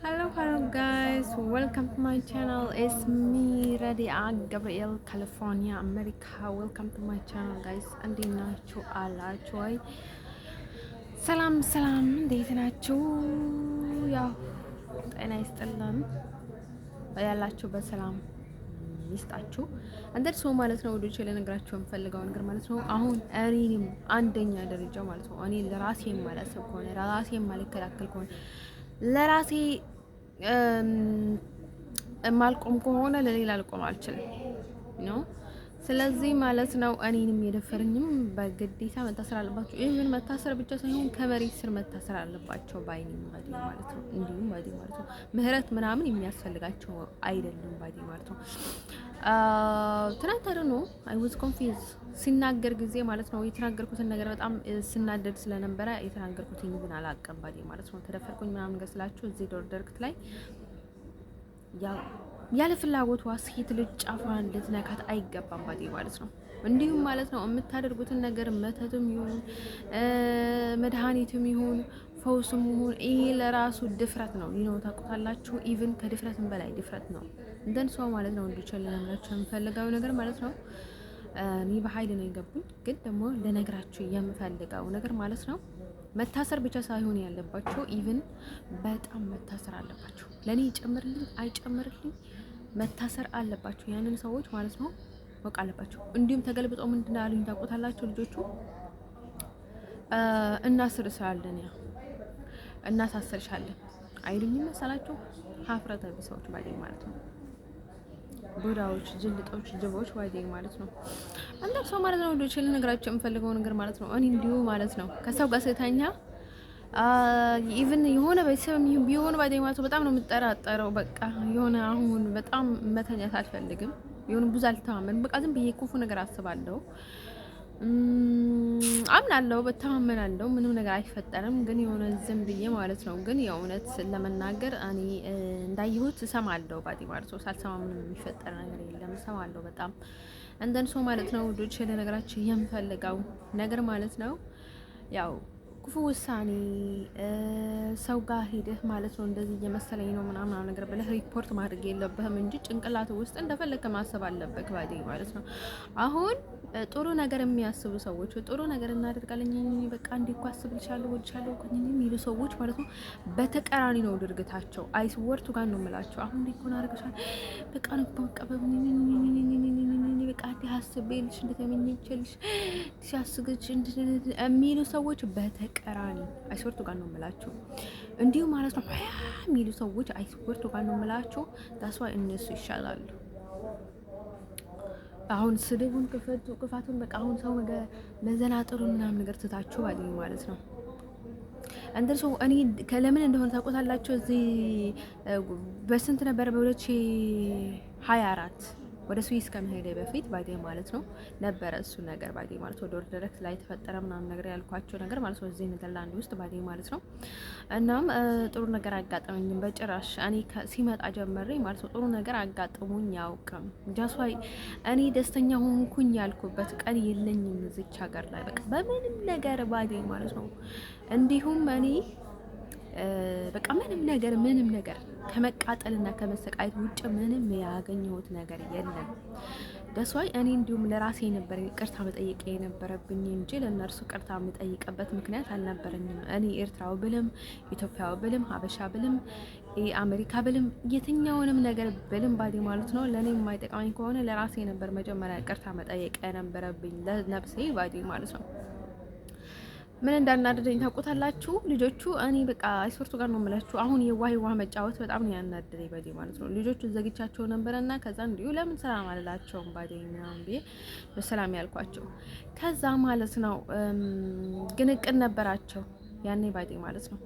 Hello guys, welcome to my channel. It's me, Radia Gabriel, California, America. Welcome to my channel guys. እንዴት ናችሁ አላችሁ ወይ? ሰላም እንዴት ናችሁ? ያው ጤና ይስጥልን ያላችሁ በሰላም ይስጣችሁ። እንደርሶ ማለት ነው ወዶቼ ልነግራችሁ የምፈልገው ነገር ማለት ነው አሁን እኔንም አንደኛ ደረጃ ማለት ነው እኔ ለራሴ የማላስብ ከሆነ ለራሴ የማልከላከል ከሆነ ለራሴ ማልቆም ከሆነ ለሌላ ልቆም አልችልም ነው። ስለዚህ ማለት ነው እኔንም የደፈረኝም በግዴታ መታሰር አለባቸው። ይሄን መታሰር ብቻ ሳይሆን ከመሬት ስር መታሰር አለባቸው ባይኔም ባዲ ማለት ነው። እንዲሁም ባዲ ማለት ነው ምህረት ምናምን የሚያስፈልጋቸው አይደለም ባዲ ማለት ነው። ትናንት አይደል ነው አይ ዋዝ ኮንፊውዝ ሲናገር ጊዜ ማለት ነው የተናገርኩትን ነገር በጣም ስናደድ ስለነበረ የተናገርኩትን ግን አላቀም ባዲ ማለት ነው። ተደፈርኩኝ ምናምን ነገር ስላችሁ እዚህ ዶርደርክት ላይ ያለ ፍላጎቷ ሴት ልጅ ጫፏን ልትነካት አይገባም ባዲ ማለት ነው። እንዲሁም ማለት ነው የምታደርጉትን ነገር መተትም ይሁን መድኃኒትም ይሁን ፈውስም ይሁን ይሄ ለራሱ ድፍረት ነው። ይሄው ታውቁታላችሁ። ኢቭን ከድፍረትም በላይ ድፍረት ነው። እንደን ሰው ማለት ነው እንዲችል ለማለት የምፈልገው ነገር ማለት ነው እኔ በኃይል ነው የገቡኝ፣ ግን ደግሞ ለነግራችሁ የምፈልገው ነገር ማለት ነው መታሰር ብቻ ሳይሆን ያለባቸው ኢቭን በጣም መታሰር አለባቸው። ለኔ ይጨምርልኝ አይጨምርልኝ መታሰር አለባቸው ያንን ሰዎች ማለት ነው ወቅ አለባቸው። እንዲሁም ተገልብጠው ምንድነው ያሉኝ ታውቁታላችሁ ልጆቹ እናስርሻለን ያ እናሳሰርሻለን አይሉኝ መሰላችሁ? ሀፍረተ ቢሶች ባዴ ማለት ነው ቡዳዎች፣ ጅልጦች፣ ጅቦች ባዴ ማለት ነው። አንተ ሰው ማለት ነው ልጆች ልነግራችሁ የምፈልገው ነገር ማለት ነው እኔ እንዲሁ ማለት ነው ከሰው ጋር ስተኛ ኢቭን የሆነ ቤተሰብ ቢሆን ባዴ ማለት በጣም ነው የምጠራጠረው። በቃ የሆነ አሁን በጣም መተኛት አልፈልግም። የሆነ ብዙ አልተማመን በቃ ዝም ብዬ ክፉ ነገር አስባለሁ። አምናለሁ በተማመናለሁ ምንም ነገር አይፈጠርም። ግን የሆነ ዝም ብዬ ማለት ነው ግን የእውነት ለመናገር እኔ እንዳየሁት እሰማለሁ ባዲ ማለት ነው። ሳልሰማ ምንም የሚፈጠር ነገር የለም። እሰማለሁ በጣም እንደን ሰው ማለት ነው ዶች ለነገራችሁ የምፈልገው ነገር ማለት ነው ያው ክፉ ውሳኔ ሰው ጋር ሄደህ ማለት ነው እንደዚህ እየመሰለኝ ነው ምናምን ነገር ብለህ ሪፖርት ማድረግ የለብህም እንጂ ጭንቅላት ውስጥ እንደፈለግህ ማሰብ አለበት ባዲ ማለት ነው። አሁን ጥሩ ነገር የሚያስቡ ሰዎች ጥሩ ነገር እናደርጋለን በቃ እንዲህ እኮ አስብልሻለሁ ወድሻለሁ የሚሉ ሰዎች ማለት ነው በተቀራኒ ነው ድርግታቸው። አይስወርቱ ጋር ነው የምላቸው። አሁን እንዲህ እኮ አደርግሻለሁ በቃ ነው በቃ በቃ እንዲህ አስቤልሽ እንደተመኘችልሽ ሲያስገች የሚሉ ሰዎች በተቀራኒ አይስወርቱ ጋር ነው የምላቸው። እንዲሁ ማለት ነው የሚሉ ሰዎች አይስወርቱ ጋር ነው የምላቸው። ዳስዋ እነሱ ይሻላሉ። አሁን ስድቡን ክፋቱን በቃ አሁን ሰው መዘናጠሩ ምናምን ነገር ትታችሁ ባለኝ ማለት ነው እንደርሶ እኔ ከለምን እንደሆነ ታውቁታላችሁ። እዚህ በስንት ነበር በ2024 ወደ ስዊስ ከመሄደ በፊት ባዴ ማለት ነው ነበረ እሱ ነገር ባዴ ማለት ወደ ዳይሬክት ላይ ተፈጠረ ምናምን ነገር ያልኳቸው ነገር ማለት ነው እዚህ ኔዘርላንድ ውስጥ ባዴ ማለት ነው። እናም ጥሩ ነገር አጋጠመኝም በጭራሽ እኔ ሲመጣ ጀመረ ማለት ነው ጥሩ ነገር አጋጥሞኝ ያውቅም። ጃስዋይ እኔ ደስተኛ ሆንኩኝ ያልኩበት ቀን የለኝም እዚች ሀገር ላይ በቃ በምንም ነገር ባዴ ማለት ነው። እንዲሁም እኔ በቃ ምንም ነገር ከመቃጠልና ከመሰቃየት ውጭ ምንም ያገኘሁት ነገር የለም። ደስዋይ እኔ እንዲሁም ለራሴ ነበር ቅርታ መጠየቅ የነበረብኝ እንጂ ለእነርሱ ቅርታ የምጠይቅበት ምክንያት አልነበረኝም። እኔ ኤርትራው ብልም ኢትዮጵያው ብልም ሀበሻ ብልም አሜሪካ ብልም የትኛውንም ነገር ብልም ባዲ ማለት ነው ለእኔ የማይጠቅመኝ ከሆነ ለራሴ ነበር መጀመሪያ ቅርታ መጠየቅ የነበረብኝ ለነፍሴ ባዲ ማለት ነው። ምን እንዳናደደኝ ታውቁታላችሁ ልጆቹ? እኔ በቃ አይስወርቱ ጋር ነው የምላችሁ። አሁን የዋህ መጫወት በጣም ነው ያናደደኝ ባዲ ማለት ነው። ልጆቹ ዘግቻቸው ነበረና ከዛ እንዲሁ ለምን ሰላም አልላቸውም ባዲ ምናምን ብዬ በሰላም ያልኳቸው። ከዛ ማለት ነው ግን እቅድ ነበራቸው ያኔ ባዲ ማለት ነው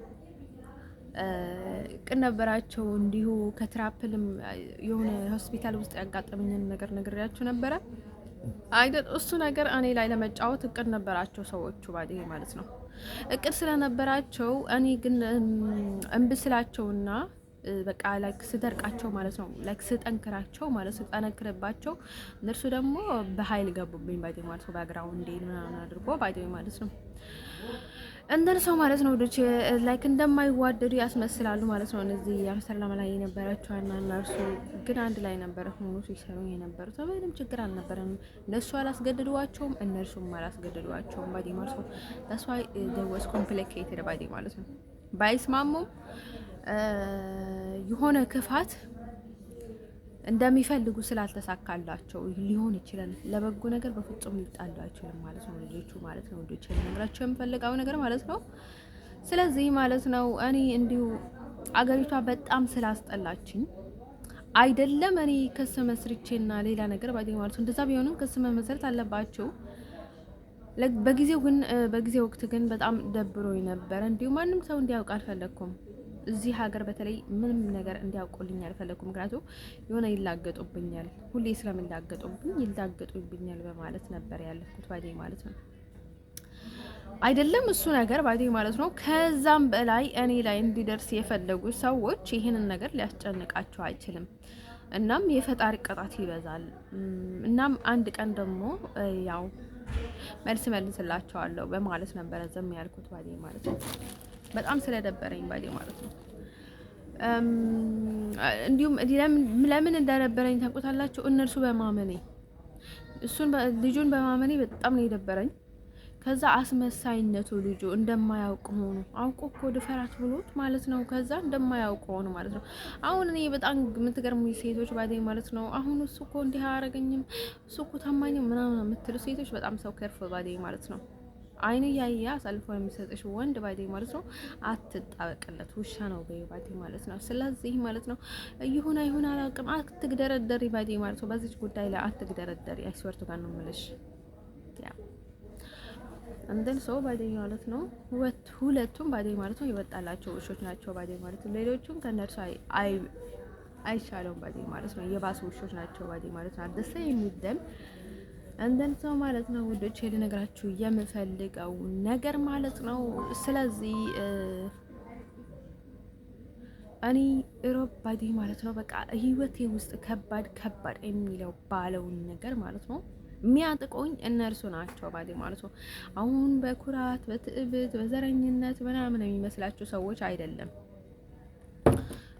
እቅድ ነበራቸው። እንዲሁ ከትራፕልም የሆነ ሆስፒታል ውስጥ ያጋጠመኝን ነገር ነግሬያችሁ ነበረ አይደል? እሱ ነገር እኔ ላይ ለመጫወት እቅድ ነበራቸው ሰዎቹ ባዲ ማለት ነው። እቅድ ስለነበራቸው እኔ ግን እንብስላቸውና በቃ ላይክ ስደርቃቸው ማለት ነው ላይክ ስጠንክራቸው ማለት ስጠነክርባቸው እነርሱ ደግሞ በኃይል ገቡብኝ ባዲ ማለት ነው። ባግራውንድ ምናምን አድርጎ ባዲ ማለት ነው እንደን ሰው ማለት ነው ወዶች ላይክ እንደማይዋደዱ ያስመስላሉ ማለት ነው። እነዚህ አምስተርዳም ላይ የነበረችውና እነርሱ ግን አንድ ላይ ነበረ ሆኖ ሲሰሩ የነበሩት ምንም ችግር አልነበረም። እነሱ አላስገድዷቸውም፣ እነርሱም አላስገድዷቸውም። ባዲ ማለት ነው that's why they was complicated ባዲ ማለት ነው። ባይስማሙም የሆነ ክፋት እንደሚፈልጉ ስላልተሳካላቸው ሊሆን ይችላል። ለበጎ ነገር በፍጹም ሊጣሉ አይችልም ማለት ነው ልጆቹ ማለት ነው። ልጆቹ ልነግራቸው የምፈልገው ነገር ማለት ነው። ስለዚህ ማለት ነው እኔ እንዲሁ አገሪቷ በጣም ስላስጠላችኝ አይደለም እኔ ክስ መስርቼና ሌላ ነገር ባይ ማለት ነው። እንደዛ ቢሆንም ክስ መመስረት አለባቸው። በጊዜው ወቅት ግን በጣም ደብሮኝ ነበረ። እንዲሁ ማንም ሰው እንዲያውቅ አልፈለኩም። እዚህ ሀገር በተለይ ምንም ነገር እንዲያውቁልኝ አልፈለኩም። ምክንያቱም የሆነ ይላገጡብኛል፣ ሁሌ ስለምላገጡብኝ ይላገጡብኛል በማለት ነበር ያለፍኩት ባዴ ማለት ነው። አይደለም እሱ ነገር ባዴ ማለት ነው። ከዛም በላይ እኔ ላይ እንዲደርስ የፈለጉ ሰዎች ይህንን ነገር ሊያስጨንቃቸው አይችልም። እናም የፈጣሪ ቅጣት ይበዛል። እናም አንድ ቀን ደግሞ ያው መልስላቸዋለሁ በማለት ነበረ ዝም ያልኩት ባዴ ማለት ነው። በጣም ስለደበረኝ ባዴ ማለት ነው። እንዲሁም ለምን እንደነበረኝ ታውቁታላችሁ? እነርሱ በማመኔ ልጁን በማመኔ በጣም ነው የደበረኝ። ከዛ አስመሳይነቱ ልጁ እንደማያውቅ ሆኖ አውቆ እኮ ድፈራት ብሎት ማለት ነው። ከዛ እንደማያውቅ ሆኖ ማለት ነው። አሁን እኔ በጣም የምትገርሙ ሴቶች ባዴ ማለት ነው። አሁን እሱ እኮ እንዲህ አያረገኝም፣ እሱ እኮ ታማኝም ምናምን የምትሉ ሴቶች በጣም ሰው ከርፍ ባዴ ማለት ነው። አይኑ ያያ አሳልፎ የሚሰጥሽ ወንድ ባዴ ማለት ነው አትጣበቅለት፣ ውሻ ነው በይ ባዴ ማለት ነው። ስለዚህ ማለት ነው ይሁን አይሁን አላውቅም፣ አትግደረደሪ ባዴ ማለት ነው። በዚህ ጉዳይ ላይ አትግደረደሪ። አይስወርቱ ጋር ነው የምልሽ። ያ እንደን ሰው ባዴ ማለት ነው ሁለቱም ባዴ ማለት ነው ይወጣላቸው ውሾች ናቸው ባዴ ማለት ነው። ሌሎቹም ከነርሱ አይሻለውም ባዴ ማለት ነው። የባሱ ውሾች ናቸው ባዴ ማለት ነው። አደሰ የሚደም እንደን ሰው ማለት ነው ውዶች ልነግራችሁ የምፈልገው ነገር ማለት ነው። ስለዚህ እኔ ሮብ ባዴ ማለት ነው በቃ ህይወቴ ውስጥ ከባድ የሚለው ባለውን ነገር ማለት ነው የሚያጥቆኝ እነርሱ ናቸው ባዴ ማለት ነው። አሁን በኩራት በትዕብት በዘረኝነት ምናምን የሚመስላችሁ ሰዎች አይደለም።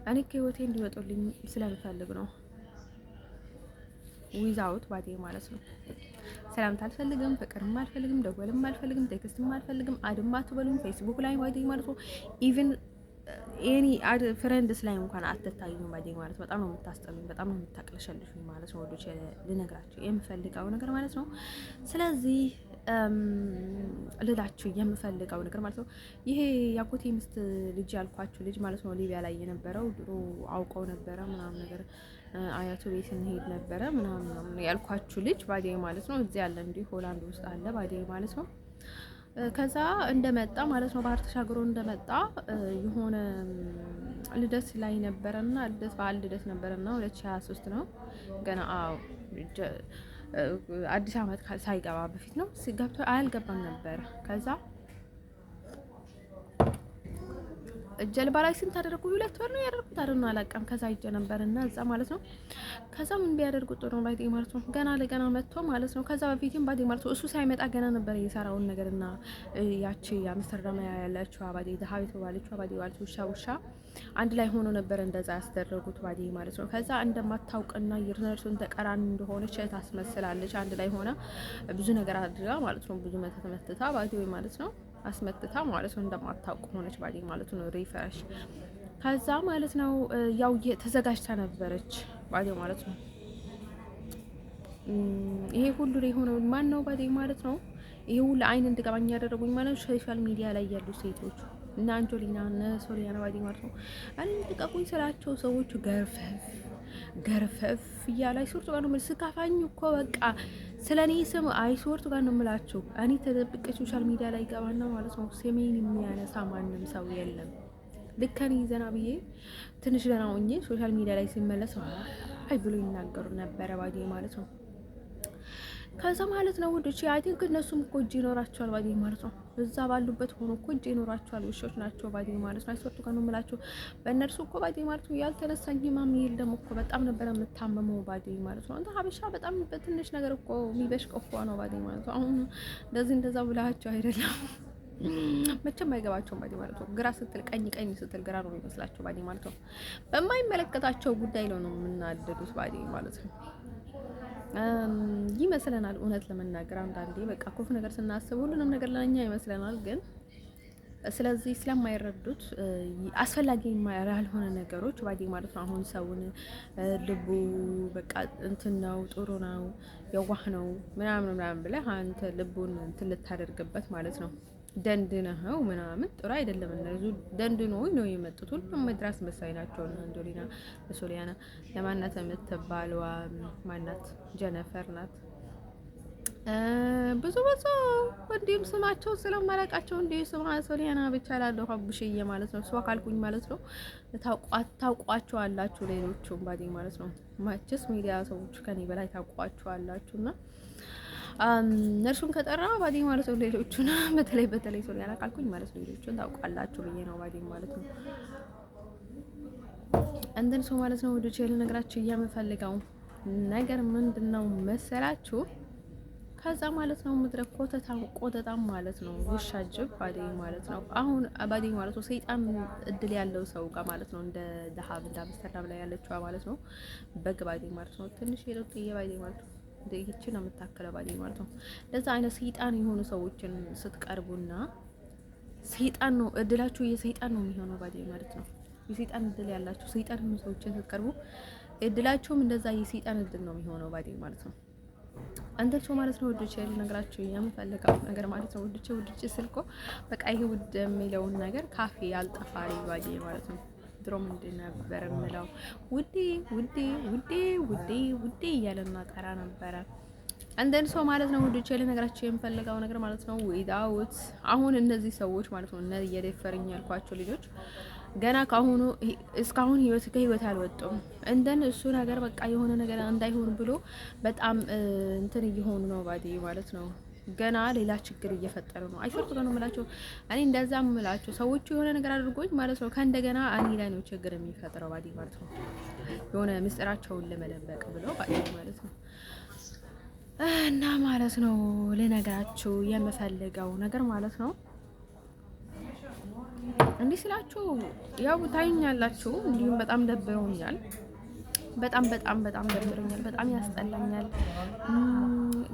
እኔ ከህይወቴ እንዲወጡልኝ ስለምፈልግ ነው። ዊዛውት ባዴ ማለት ነው። ሰላምታ አልፈልግም፣ ፍቅርም አልፈልግም፣ ደወልም አልፈልግም፣ ቴክስትም አልፈልግም። አድማ አትበሉኝ ፌስቡክ ላይ ባዴ ማለት ነው። ኢቭን ኤኒ ፍሬንድስ ላይ እንኳን አትታዩኝ ባዴ ማለት ነው። በጣም ነው የምታስጠሉኝ፣ በጣም ነው የምታቅለሸልሹኝ ማለት ነው። ወዶች ልነግራችሁ የምፈልገው ነገር ማለት ነው። ስለዚህ ልላችሁ የምፈልገው ነገር ማለት ነው ይሄ ያጎቴ ሚስት ልጅ ያልኳችሁ ልጅ ማለት ነው ሊቢያ ላይ የነበረው ድሮ አውቀው ነበረ ምናምን ነገር አያቱ ቤት እንሄድ ነበረ ምናምን ያልኳችሁ ልጅ ባዴ ማለት ነው እዚህ ያለ እንዲህ ሆላንድ ውስጥ አለ ባዴ ማለት ነው። ከዛ እንደመጣ ማለት ነው ባህር ተሻግሮ እንደመጣ የሆነ ልደት ላይ ነበረና በዓል ልደት ነበረና 2023 ነው ገና አዲስ አመት ሳይገባ በፊት ነው ሲገብቶ አያልገባም ነበር። ከዛ ጀልባ ላይ ስንት አደረጉ? 2 ወር ነው ያደረጉት አይደል? አላውቅም። ከዛ ይጀ ነበርና እዛ ማለት ነው። ከዛ ምን ቢያደርጉ ጥሩ ነው ባዴ ማለት ነው። ገና ለገና መጥቶ ማለት ነው። ከዛ በፊትም ባዴ ማለት ነው እሱ ሳይመጣ ገና ነበር የሰራውን ነገርና ያቺ አምስተርዳም ያለችው ባዴ ዳሃዊት ባለችው ባዴ ማለት ውሻ አንድ ላይ ሆኖ ነበር እንደዛ ያስደረጉት ባዴ ማለት ነው። ከዛ እንደማታውቅና የርነርሱን ተቀራኒ እንደሆነች ታስመስላለች። አንድ ላይ ሆና ብዙ ነገር አድርጋ ማለት ነው። ብዙ መተታ ባዴ ማለት ነው አስመጥታ ማለት ነው። እንደማታውቅ ሆነች ባዴ ማለት ነው። ሪፍሬሽ ከዛ ማለት ነው ያው ተዘጋጅታ ነበረች ባዴ ማለት ነው። ይሄ ሁሉ ላይ ሆነው ማን ነው ባዴ ማለት ነው። ይሄ ሁሉ አይን እንድገባኝ ያደረጉኝ ማለት ነው ሶሻል ሚዲያ ላይ ያሉ ሴቶች እና አንጆሊና እና ሶሊያና ባዴ ማለት ነው። እኔ ተቀቁኝ ስላቸው ሰዎቹ ገርፈፍ እያለ አይሶርቱ ጋር ነው ስካፋኝ እኮ በቃ ስለኔ ስም አይሶርቱ ጋር ነው የምላችሁ። እኔ ተደብቄ ሶሻል ሚዲያ ላይ ገባና ማለት ነው ስሜን የሚያነሳ ማንም ሰው የለም። ልክ እኔ ዘና ብዬ ትንሽ ደህና ሆኜ ሶሻል ሚዲያ ላይ ሲመለስ አይ ብሎ ይናገሩ ነበረ ባዴ ማለት ነው። ከዛ ማለት ነው ወዶች አይ ቲንክ እነሱም እኮ እጅ ይኖራቸዋል ባዴ ማለት ነው። እዛ ባሉበት ሆኖ እኮ እጅ ይኖራቸዋል። ውሾች ናቸው ባዴ ማለት ነው። አይሶርቱ ጋር ነው የምላችሁ። በእነርሱ እኮ ባዴ ማለት ነው ያልተነሳኝ ህመም የለም እኮ በጣም ነበር የምታመመው ባዴ ማለት ነው። እንደ ሀበሻ በጣም በትንሽ ነገር እኮ የሚበሽቅ እኮ ነው ባዴ ማለት ነው። አሁን እንደዛ ብላችሁ አይደለም መቼም አይገባቸውም ባዲ ማለት ነው። ግራ ስትል ቀኝ፣ ቀኝ ስትል ግራ ነው የሚመስላቸው ባዲ ማለት ነው። በማይመለከታቸው ጉዳይ ነው የምናደዱት ባዲ ማለት ነው። ይመስለናል እውነት ለመናገር አንዳንዴ በቃ ክፉ ነገር ስናስብ ሁሉንም ነገር ለኛ ይመስለናል ግን ስለዚህ ስለማይረዱት አስፈላጊ ያልሆነ ነገሮች ባዲ ማለት ነው። አሁን ሰውን ልቡ በቃ እንትን ነው ጥሩ ነው የዋህ ነው ምናምን ምናምን ብለህ አንተ ልቡን እንትን ልታደርግበት ማለት ነው ደንድነኸው ምናምን ጥሩ አይደለም። እነሱ ደንድኖ ነው የመጡት። ሁሉም መድራስ መሳይ ናቸው። አንዶሊና ሶሊያና ለማናት የምትባለዋ ማናት ጀነፈር ናት። ብዙ እንዲሁም ስማቸው ስለማላውቃቸው እንዲሁ ስማ ሶሊያና ብቻ ላለሁ አቡሽዬ ማለት ነው። እሷ ካልኩኝ ማለት ነው ታውቋቸዋላችሁ ሌሎቹም ባዲ ማለት ነው። ማችስ ሚዲያ ሰዎች ከኔ በላይ ታውቋቸዋላችሁ እና እነርሱን ከጠራ ባዲ ማለት ነው። ሌሎቹን በተለይ ሶሊያና ካልኩኝ ማለት ነው ሌሎቹን ታውቃላችሁ ብዬ ነው ባዲ ማለት ነው። እንደን ሰው ማለት ነው ወደ ቼል ነግራችሁ የምፈልገው ነገር ምንድነው መሰላችሁ? ከዛ ማለት ነው ምድረ ቆተታም ማለት ነው ውሻ ጅብ ባዲ ማለት ነው። አሁን ባዲ ማለት ነው ሰይጣን እድል ያለው ሰው ጋር ማለት ነው እንደ ደሃብ እንደ አምስተርዳም ላይ ያለችው ማለት ነው በግ ባዲ ማለት ነው ትንሽ የለጥዬ ባዲ ማለት ነው ይህቺ ነው የምታከለው ባዲ ማለት ነው። ለዛ አይነት ሰይጣን የሆኑ ሰዎችን ስትቀርቡና ሰይጣን ነው እድላችሁ የሰይጣን ነው የሚሆነው ባዲ ማለት ነው። የሰይጣን እድል ያላችሁ ሰይጣን የሆኑ ሰዎችን ስትቀርቡ እድላችሁም እንደዛ የሰይጣን እድል ነው የሚሆነው ባዲ ማለት ነው። አንተቸው ማለት ነው ወዶቼ ልነግራችሁ የምፈልገው ነገር ማለት ነው ወዶቼ ስልኮ በቃ ይሄ ውድ የሚለውን ነገር ካፌ ያልጠፋሪ ባዲ ማለት ነው። ድሮ ምንድን ነበር የምለው ውዴ ውዴ ውዴ ውዴ ውዴ እያለና ጠራ ነበረ። አንደን ሰው ማለት ነው ወዶቼ ልነግራችሁ የምፈልገው ነገር ማለት ነው ዊዳውት አሁን እነዚህ ሰዎች ማለት ነው እነዚህ እየደፈረኝ ያልኳቸው ልጆች ገና ካሁኑ እስካሁን ከህይወት አልወጡም። እንደን እሱ ነገር በቃ የሆነ ነገር እንዳይሆን ብሎ በጣም እንትን እየሆኑ ነው ባዲ ማለት ነው። ገና ሌላ ችግር እየፈጠሩ ነው። አይፈርጡ ነው የምላቸው እኔ እንደዛም የምላቸው ሰዎቹ የሆነ ነገር አድርጎኝ ማለት ነው ከእንደገና እኔ ላይ ነው ችግር የሚፈጥረው ባዲ ማለት ነው። የሆነ ምስጢራቸውን ለመደበቅ ብለው ባዲ ማለት ነው። እና ማለት ነው ልነግራችሁ የምፈልገው ነገር ማለት ነው እንዲህ ስላችሁ ያው ታዩኛላችሁ። እንዲሁም በጣም ደብሮኛል። በጣም ደብሮኛል። በጣም ያስጠላኛል።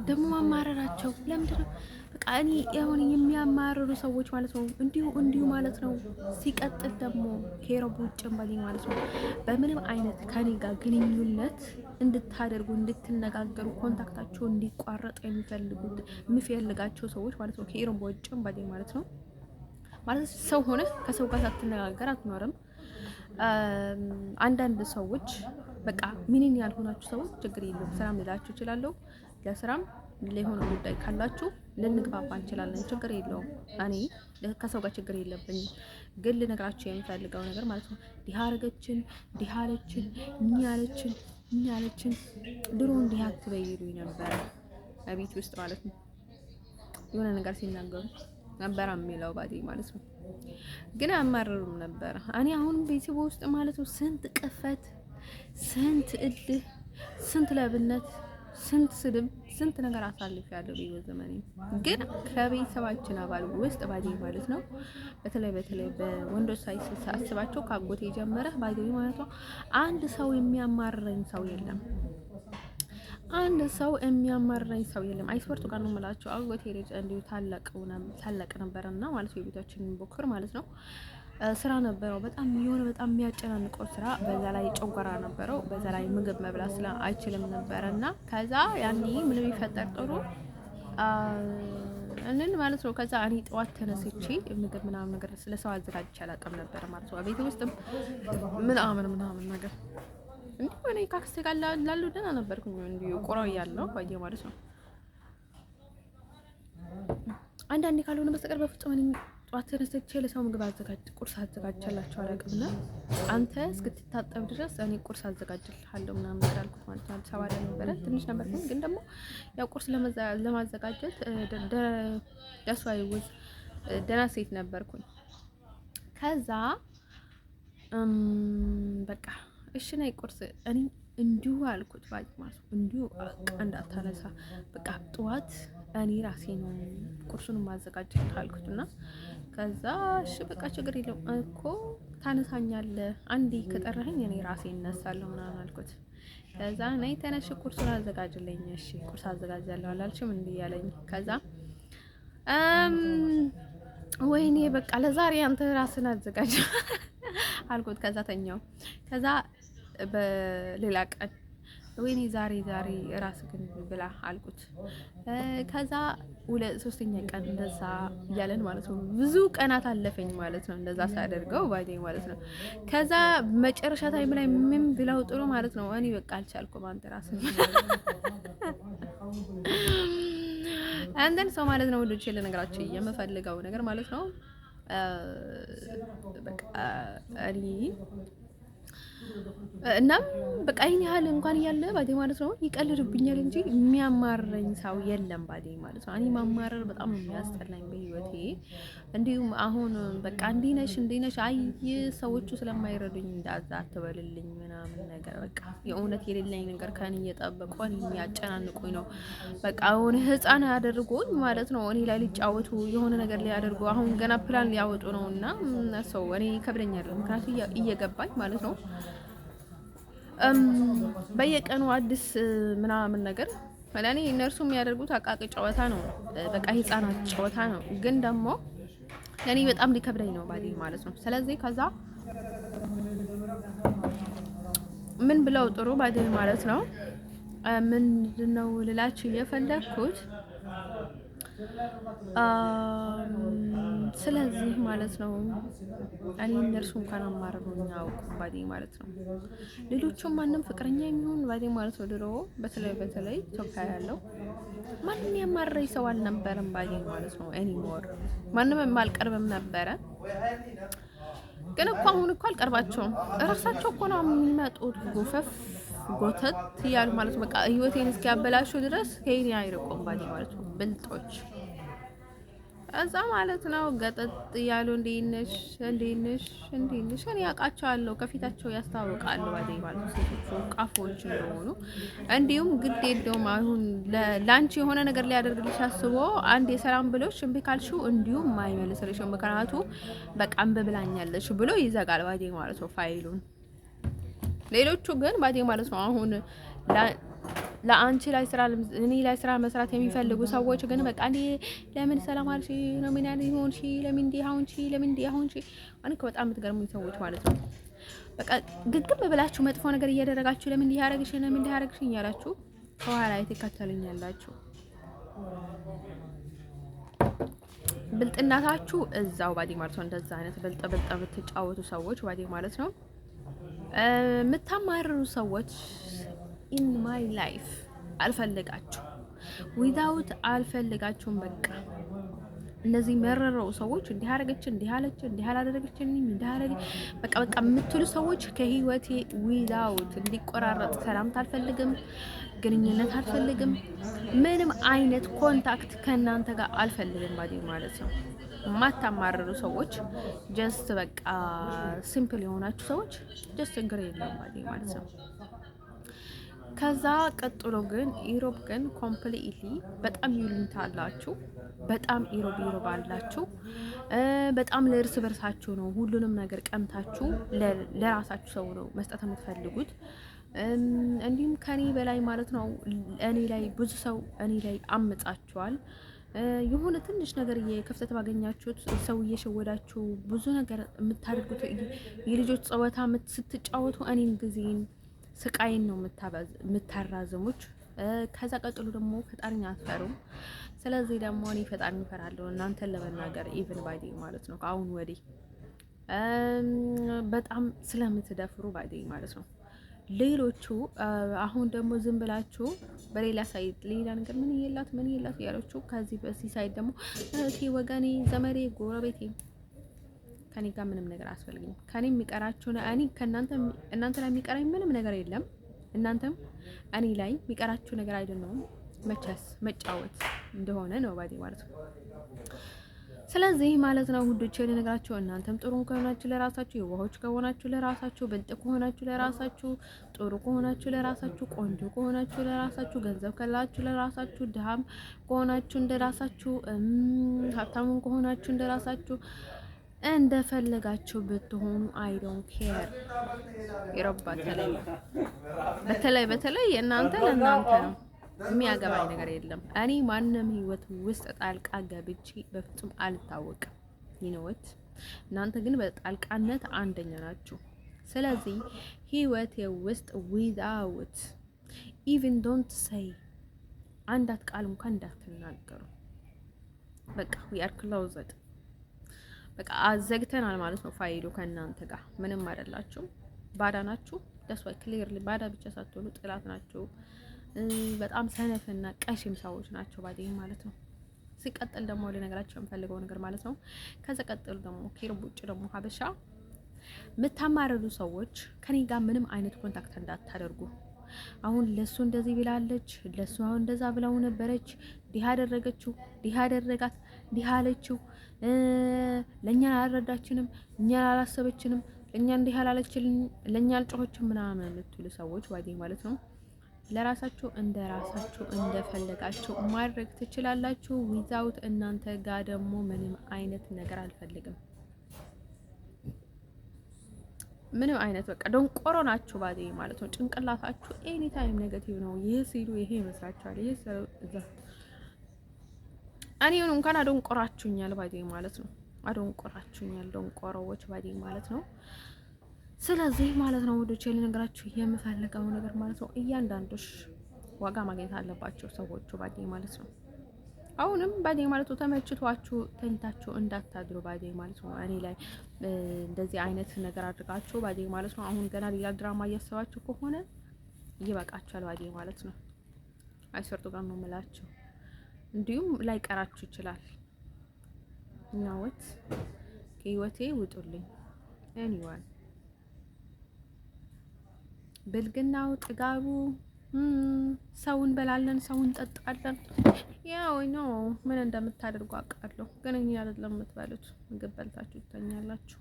ደግሞ ማማረራቸው ለምንድን ነው? በቃ እኔ የሆነ የሚያማርሩ ሰዎች ማለት ነው እንዲሁ ማለት ነው። ሲቀጥል ደግሞ ከረቡ ጭምባሊ ማለት ነው በምንም አይነት ከኔ ጋር ግንኙነት እንድታደርጉ እንድትነጋገሩ ኮንታክታቸው እንዲቋረጥ የሚፈልጋቸው ሰዎች ማለት ነው ከረቡ ጭምባሊ ማለት ነው ማለት ሰው ሆነ ከሰው ጋር ሳትነጋገር አትኖርም። አንዳንድ ሰዎች በቃ ምንን ያልሆናችሁ ሰዎች ችግር የለውም ስራም ልላችሁ እችላለሁ። ለስራም ለሆነ ጉዳይ ካላችሁ ልንግባባ እንችላለን። ችግር የለውም። እኔ ከሰው ጋር ችግር የለብኝም። ግን ልነግራችሁ የምፈልገው ነገር ማለት ነው ዲህ አረገችን ዲህ አለችን እኛ አለችን ድሮ እንዲህ አትበይሉኝ ነበረ ቤት ውስጥ ማለት ነው የሆነ ነገር ሲናገሩ ነበር የሚለው ባዲ ማለት ነው። ግን አማረሩም ነበር። እኔ አሁን ቤተሰብ ውስጥ ማለት ነው ስንት ቅፈት፣ ስንት እልህ፣ ስንት ለብነት፣ ስንት ስድብ፣ ስንት ነገር አሳልፌያለሁ በህይወት ዘመኔ። ግን ከቤተሰባችን አባል ውስጥ ባዲ ማለት ነው በተለይ በወንዶች ሳስባቸው ካጎቴ ጀመረ ባዲ ማለት ነው አንድ ሰው የሚያማርረኝ ሰው የለም። አንድ ሰው የሚያማርረኝ ሰው የለም። አይስወርቱ ጋር ነው የምላቸው። አጎቴ ልጅ እንዲሁ ታላቅ ነበረና ማለት ነው የቤታችንን ቦክር ማለት ነው ስራ ነበረው። በጣም የሚያጨናንቀው ስራ፣ በዛ ላይ ጨጓራ ነበረው። በዛ ላይ ምግብ መብላት ስለ አይችልም ነበርና ከዛ ያኔ ምንም ይፈጠር ጥሩ እንን ማለት ነው። ከዛ እኔ ጠዋት ተነስቼ ምግብ ምናምን ነገር ስለሰው አዘጋጅቼ አላውቅም ነበር ማለት ነው። ቤት ውስጥም ምናምን ነገር እንዴ እኔ ካክስቴ ጋር ላሉ ደህና ነበርኩኝ። እንዲሁ ቁራው ያለው ባየ ማለት ነው። አንዳንዴ ካልሆነ በስተቀር በፍጹም እኔ ጠዋት ተነስቼ ለሰው ምግብ ቁርስ አዘጋጅቻላችሁ አላውቅምና አንተ እስክትታጠብ ድረስ እኔ ቁርስ አዘጋጅልሃለሁ ምናምን ነገር አልኩት ማለት ነው። አዲስ አበባ ላይ ነበረ ትንሽ ነበርኩኝ፣ ግን ደግሞ ያው ቁርስ ለማዘጋጀት ደስ አይወዝ ደህና ሴት ነበርኩኝ። ከዛ በቃ እሺ ነይ ቁርስ እኔ እንዲሁ አልኩት ባጅማስ እንዲሁ እንዳታነሳ በቃ ጠዋት እኔ ራሴ ነው ቁርሱን ማዘጋጀት አልኩትና ከዛ እሺ በቃ ችግር የለውም እኮ ታነሳኛለህ አንዴ ከጠራኸኝ እኔ ራሴ እነሳለሁ ምናምን አልኩት። ከዛ ነይ ተነሽ ቁርሱን አዘጋጅልኝ። እሺ ቁርስ አዘጋጃለሁ አላልሽም እንዴ ያለኝ። ከዛ ወይኔ በቃ ለዛሬ አንተ ራስን አዘጋጅ አልኩት። ከዛ ተኛው። ከዛ በሌላ ቀን ወይኔ ዛሬ ራስህን ብላ አልኩት። ከዛ ሶስተኛ ቀን እንደዛ እያለን ማለት ነው ብዙ ቀናት አለፈኝ ማለት ነው እንደዛ ሳደርገው ባዴ ማለት ነው። ከዛ መጨረሻ ታይም ላይ ምን ብለው ጥሩ ማለት ነው እኔ በቃ አልቻልኩም አንተ ራስህን አንደን ሰው ማለት ነው ወንዶች ለነገራችሁ የምፈልገው ነገር ማለት ነው በቃ እኔ እናም በቃ ይሄን ያህል እንኳን እያለ ባዴ ማለት ነው ይቀልድብኛል እንጂ የሚያማረኝ ሰው የለም ባዴ ማለት ነው። እኔ ማማረር በጣም ነው የሚያስጠላኝ በህይወቴ። እንዲሁም አሁን በቃ እንዲህ ነሽ አይ ሰዎቹ ስለማይረዱኝ እንዳዛ አትበልልኝ ምናምን ነገር በቃ የእውነት የሌለኝ ነገር ከኔ እየጠበቁ እኔ የሚያጨናንቁኝ ነው። በቃ አሁን ህፃን አደርጎኝ ማለት ነው እኔ ላይ ሊጫወቱ የሆነ ነገር ሊያደርጉ አሁን ገና ፕላን ሊያወጡ ነውና ሰው እኔ ከብደኛል ምክንያቱም እየገባኝ ማለት ነው በየቀኑ አዲስ ምናምን ነገር ለኔ እነርሱ የሚያደርጉት አቃቂ ጨዋታ ነው። በቃ ህፃናት ጨዋታ ነው። ግን ደግሞ ለኔ በጣም ሊከብደኝ ነው ባዴ ማለት ነው። ስለዚህ ከዛ ምን ብለው ጥሩ ባዴ ማለት ነው ምንድነው ልላችሁ የፈለኩት ስለዚህ ማለት ነው እኔ እነርሱ እንኳን አማርሩኝ አውቁም ባዴ ማለት ነው። ሌሎቹም ማንም ፍቅረኛ የሚሆን ባዴ ማለት ነው ድሮ በተለይ ኢትዮጵያ ያለው ማንም ያማረኝ ሰው አልነበረም ባዴ ማለት ነው። እኔ ሞር ማንም የማልቀርብም ነበረ። ግን እኮ አሁን እኮ አልቀርባቸውም እራሳቸው እኮ ነው የሚመጡት ጎተት እያሉ ማለት በቃ ህይወቴን እስኪያበላሹ ድረስ ከእኔ አይርቁም ባዴ ማለት ነው ብልጦች እዛ ማለት ነው ገጠጥ እያሉ እንዴት ነሽ እኔ አውቃቸዋለሁ ከፊታቸው ያስታውቃሉ ባዴ ማለት ነው። ሴቶቹ ቃፎች እንደሆኑ እንዲሁም ግድ የለውም አሁን ላንቺ የሆነ ነገር ሊያደርግልሽ አስቦ አንድ የሰላም ብሎሽ እምቢ ካልሽው እንዲሁም ማይመልስልሽ ምክንያቱ በቃ እምቢ ብላኛለሽ ብሎ ይዘጋል ባዴ ማለት ነው ፋይሉን። ሌሎቹ ግን ባዴ ማለት ነው አሁን ለአንቺ ላይ ስራ እኔ ላይ ስራ መስራት የሚፈልጉ ሰዎች ግን በቃ ለምን ሰላም አልሽ ነው ምን ያለ ይሆን ለምን እንዲህ አሁን እኔ በጣም የምትገርሙኝ ሰዎች ማለት ነው በቃ ግግም ብላችሁ መጥፎ ነገር እያደረጋችሁ ለምን እንዲህ ያደረግሽ እያላችሁ ከኋላ ትከተሉኛላችሁ። ብልጥናታችሁ እዛው ባዴ ማለት ነው። እንደዛ አይነት ብልጥ የምትጫወቱ ሰዎች ባዴ ማለት ነው የምታማርሩ ሰዎች ኢን ማይ ላይፍ አልፈልጋችሁ ዊዛውት አልፈልጋችሁም። በቃ እነዚህ መረረው ሰዎች እንዲህ አደረገች እንዲህ አለች እንዲህ አላደረገችኝ እንዲህ አደረገ በቃ የምትሉ ሰዎች ከህይወቴ ዊዛውት እንዲቆራረጥ ሰላምታ አልፈልግም፣ ግንኙነት አልፈልግም፣ ምንም አይነት ኮንታክት ከእናንተ ጋር አልፈልግም ባዴ ማለት ነው። ማታማረሩ ሰዎች ጀስት በቃ ሲምፕል የሆናችሁ ሰዎች ጀስት ችግር የለም ባዴ ማለት ነው። ከዛ ቀጥሎ ግን ኢሮብ ግን ኮምፕሊትሊ በጣም ይሉኝታ አላችሁ፣ በጣም ኢሮብ አላችሁ፣ በጣም ለእርስ በርሳችሁ ነው ሁሉንም ነገር ቀምታችሁ ለራሳችሁ ሰው ነው መስጠት የምትፈልጉት። እንዲሁም ከኔ በላይ ማለት ነው እኔ ላይ ብዙ ሰው እኔ ላይ አምጻችኋል። የሆነ ትንሽ ነገር የክፍተት ባገኛችሁት ሰው እየሸወዳችሁ ብዙ ነገር የምታደርጉት የልጆች ጨዋታ ስትጫወቱ እኔን ጊዜን ስቃይን ነው የምታራዝሙት። ከዛ ቀጥሎ ደግሞ ፈጣሪን አትፈሩም። ስለዚህ ደግሞ እኔ ፈጣሪን እፈራለሁ እናንተን ለመናገር ኢቭን ባዴ ማለት ነው ከአሁን ወዲህ በጣም ስለምትደፍሩ ባዴ ማለት ነው። ሌሎቹ አሁን ደግሞ ዝም ብላችሁ በሌላ ሳይድ ሌላ ነገር ምን ይላል ያላችሁ ከዚህ በዚህ ሳይድ ደግሞ እህቴ፣ ወገኔ፣ ዘመዴ፣ ጎረቤቴ ከኔ ጋር ምንም ነገር አስፈልግኝ። ከኔ የሚቀራችሁ እኔ እናንተ ላይ የሚቀራኝ ምንም ነገር የለም። እናንተም እኔ ላይ የሚቀራችሁ ነገር አይደለም። መቻስ መጫወት እንደሆነ ነው ባዴ ማለት ነው። ስለዚህ ማለት ነው ውዶቼ ልነግራችሁ፣ እናንተም ጥሩ ከሆናችሁ ለራሳችሁ፣ የዋሆች ከሆናችሁ ለራሳችሁ፣ ብልጥ ከሆናችሁ ለራሳችሁ፣ ጥሩ ከሆናችሁ ለራሳችሁ፣ ቆንጆ ከሆናችሁ ለራሳችሁ፣ ገንዘብ ካላችሁ ለራሳችሁ፣ ድሃም ከሆናችሁ እንደራሳችሁ፣ ሀብታሙን ከሆናችሁ እንደራሳችሁ፣ እንደፈለጋችሁ ብትሆኑ አይ ዶንት ኬር ይረባ። በተለይ እናንተ ለእናንተ ነው የሚያገባኝ ነገር የለም። እኔ ማንም ህይወት ውስጥ ጣልቃ ገብቼ በፍጹም አልታወቅም። ይነወት እናንተ ግን በጣልቃነት አንደኛ ናችሁ። ስለዚህ ህይወቴ ውስጥ ዊዛውት ኢቭን ዶንት ሴይ አንዳት ቃል እንኳን እንዳትናገሩ። በቃ ዊ አር ክሎዝድ። በቃ አዘግተናል ማለት ነው ፋይሉ ከእናንተ ጋር ምንም አይደላችሁ። ባዳ ናችሁ። ደስ ወይ ክሊርሊ ባዳ ብቻ ሳትሆኑ ጥላት ናችሁ። በጣም ሰነፍና ቀሽም ሰዎች ናቸው ባዴ ማለት ነው። ሲቀጥል ደግሞ ልነግራችሁ የምፈልገው ነገር ማለት ነው ከዛ ቀጥሉ ደግሞ ከሩብ ውጭ ደግሞ ሀበሻ የምታማርሩ ሰዎች ከኔ ጋር ምንም አይነት ኮንታክት እንዳታደርጉ። አሁን ለሱ እንደዚህ ብላለች፣ ለሱ አሁን እንደዛ ብለው ነበረች፣ ዲህ አደረገችው፣ ዲህ አደረጋት፣ ዲህ አለችው፣ ለኛ አልረዳችንም፣ እኛ አላሰበችንም፣ ለኛ እንዲህ አላለችልን፣ ለኛ አልጮኸችም ምናምን የምትሉ ሰዎች ባዴ ማለት ነው ለራሳችሁ እንደራሳችሁ እንደፈለጋችሁ ማድረግ ትችላላችሁ። ዊዛውት እናንተ ጋር ደግሞ ምንም አይነት ነገር አልፈልግም። ምንም አይነት በቃ ደንቆሮ ናችሁ ባዴ ማለት ነው። ጭንቅላታችሁ ኤኒ ታይም ኔጌቲቭ ነው። ይሄ ሲሉ ይሄ ይመስላችኋል። ይሄ እዛ እኔን እንኳን አደንቆራችሁኛል ባዴ ማለት ነው። አደንቆራችሁኛል ደንቆሮዎች ባዴ ማለት ነው። ስለዚህ ማለት ነው ወዶቼ ልነግራችሁ የምፈልገው ነገር ማለት ነው እያንዳንዶሽ ዋጋ ማግኘት አለባቸው ሰዎቹ ባዴ ማለት ነው። አሁንም ባዴ ማለት ነው ተመችቷችሁ ተንታችሁ እንዳታድሩ ባዴ ማለት ነው። እኔ ላይ እንደዚህ አይነት ነገር አድርጋችሁ ባዴ ማለት ነው አሁን ገና ሌላ ድራማ እያሰባችሁ ከሆነ ይበቃችኋል ባዴ ማለት ነው። አይሰርቱ ጋር ነው የምላችሁ። እንዲሁም ላይ ቀራችሁ ይችላል። እናወት ከህይወቴ ውጡልኝ ኤኒዋን ብልግናው ጥጋቡ ሰውን በላለን ሰውን ጠጣለን። ያው ነው ምን እንደምታደርጉ አውቃለሁ፣ ግን እኛ አይደለም የምትበሉት። ምግብ በልታችሁ ትተኛላችሁ።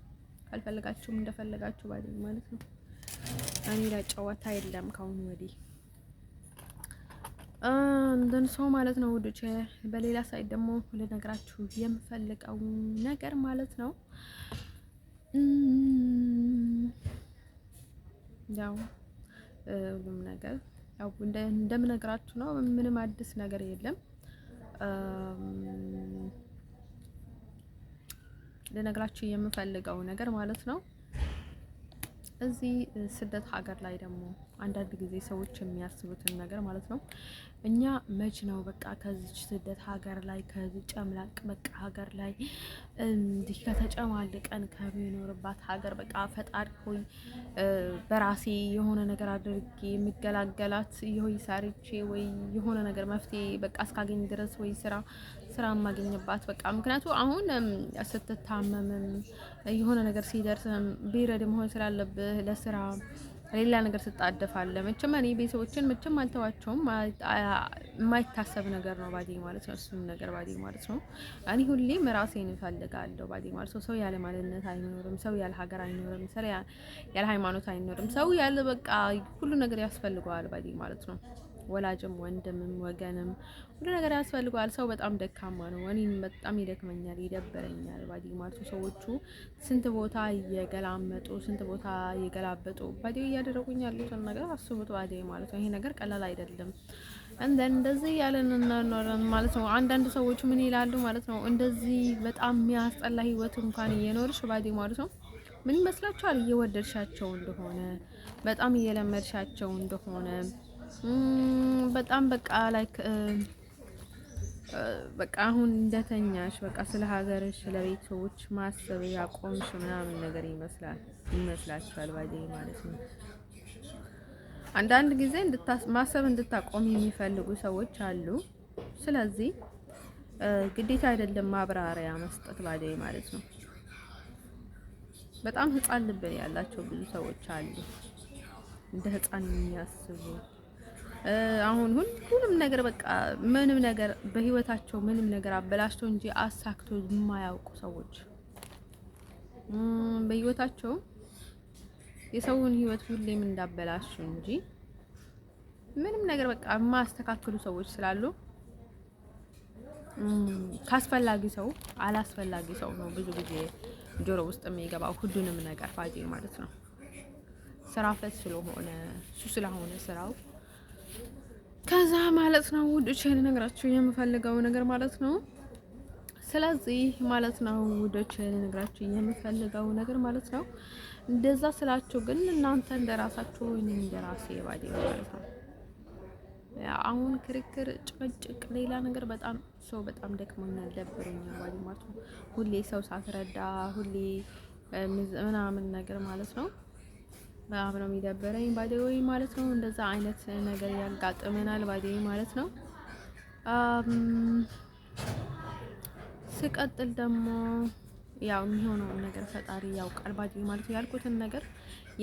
ካልፈለጋችሁም እንደፈለጋችሁ ባይደል ማለት ነው። እኔ ላይ ጨዋታ የለም ካሁን ወዲህ እንደን ሰው ማለት ነው ወዶቼ። በሌላ ሳይድ ደግሞ ልነግራችሁ የምፈልገው ነገር ማለት ነው ያው ሁሉም ነገር ያው እንደምነግራችሁ ነው። ምንም አዲስ ነገር የለም። ልነግራችሁ የምፈልገው ነገር ማለት ነው እዚህ ስደት ሀገር ላይ ደግሞ አንዳንድ ጊዜ ሰዎች የሚያስቡትን ነገር ማለት ነው እኛ መች ነው በቃ ከዚህ ስደት ሀገር ላይ ከዚህ ጨምላቅ በቃ ሀገር ላይ እንዲህ ከተጨማልቀን ከሚኖርባት ሀገር በቃ ፈጣሪ ሆይ በራሴ የሆነ ነገር አድርጌ የሚገላገላት ይሆይ ሰርቼ ወይ የሆነ ነገር መፍትሄ በቃ እስካገኝ ድረስ ወይ ስራ ማገኝባት በቃ ምክንያቱም አሁን ስትታመምም የሆነ ነገር ሲደርስም ቢረድ መሆን ስላለብህ ለስራ ሌላ ነገር ስታደፋለህ መቼም እኔ ቤተሰቦችን መቼም አልተዋቸውም። የማይታሰብ ነገር ነው ባዴ ማለት ነው። እሱም ነገር ባዴ ማለት ነው እኔ ሁሌም ራሴን እፈልጋለሁ ባዴ ማለት ነው። ሰው ያለ ማንነት አይኖርም። ሰው ያለ ሀገር አይኖርም። ሰው ያለ ሃይማኖት አይኖርም። ሰው ያለ በቃ ሁሉ ነገር ያስፈልገዋል ባዴ ማለት ነው። ወላጅም ወንድምም ወገንም ሁሉ ነገር ያስፈልገዋል። ሰው በጣም ደካማ ነው። እኔም በጣም ይደክመኛል፣ ይደበረኛል ባዲ ማለት ሰዎቹ ስንት ቦታ እየገላመጡ ስንት ቦታ እየገላበጡ ባዲ እያደረጉኝ ያሉትን ነገር አስቡት ባዲ ማለት ነው። ይሄ ነገር ቀላል አይደለም። እንደዚህ ያለን እናኖረን ማለት ነው። አንዳንድ ሰዎች ምን ይላሉ ማለት ነው እንደዚህ በጣም የሚያስጠላ ህይወት እንኳን እየኖርሽ ባዲ ማለት ነው ምን ይመስላችኋል? እየወደድሻቸው እንደሆነ በጣም እየለመድሻቸው እንደሆነ በጣም በቃ ላይክ በቃ አሁን እንደተኛሽ በቃ ስለ ሀገርሽ ስለ ቤተሰቦች ማሰብ ያቆምሽ ምናምን ነገር ይመስላችኋል ባዴ ማለት ነው። አንዳንድ ጊዜ ማሰብ እንድታቆም የሚፈልጉ ሰዎች አሉ። ስለዚህ ግዴታ አይደለም ማብራሪያ መስጠት ባዴ ማለት ነው። በጣም ህፃን ልብ ያላቸው ብዙ ሰዎች አሉ፣ እንደ ህፃን የሚያስቡ አሁን ሁሉንም ነገር በቃ ምንም ነገር በህይወታቸው ምንም ነገር አበላሽቶ እንጂ አሳክቶ የማያውቁ ሰዎች በህይወታቸው የሰውን ህይወት ሁሌም እንዳበላሹ እንጂ ምንም ነገር በቃ የማያስተካክሉ ሰዎች ስላሉ ካስፈላጊ ሰው አላስፈላጊ ሰው ነው ብዙ ጊዜ ጆሮ ውስጥ የሚገባው ሁሉንም ነገር ባጂ ማለት ነው። ስራ ፈት ስለሆነ እሱ ስለሆነ ስራው ከዛ ማለት ነው ውዶቼ ልነግራችሁ የምፈልገው ነገር ማለት ነው። ስለዚህ ማለት ነው ውዶቼ ልነግራችሁ የምፈልገው ነገር ማለት ነው። እንደዛ ስላችሁ ግን እናንተ እንደራሳችሁ ወይንም እንደራሴ ባዲ ማለት ነው። አሁን ክርክር፣ ጭቅጭቅ፣ ሌላ ነገር በጣም ደክሞኛል፣ ደብሮኛል ባዲ ማለት ነው። ሁሌ ሰው ሳትረዳ ሁሌ ምናምን ነገር ማለት ነው። በጣም ነው የሚደብረኝ ባዲዌ ማለት ነው። እንደዛ አይነት ነገር ያጋጥመናል ባዲዌ ማለት ነው። ስቀጥል ደግሞ ያው የሚሆነውን ነገር ፈጣሪ ያውቃል ባዲዌ ማለት ነው። ያልኩትን ነገር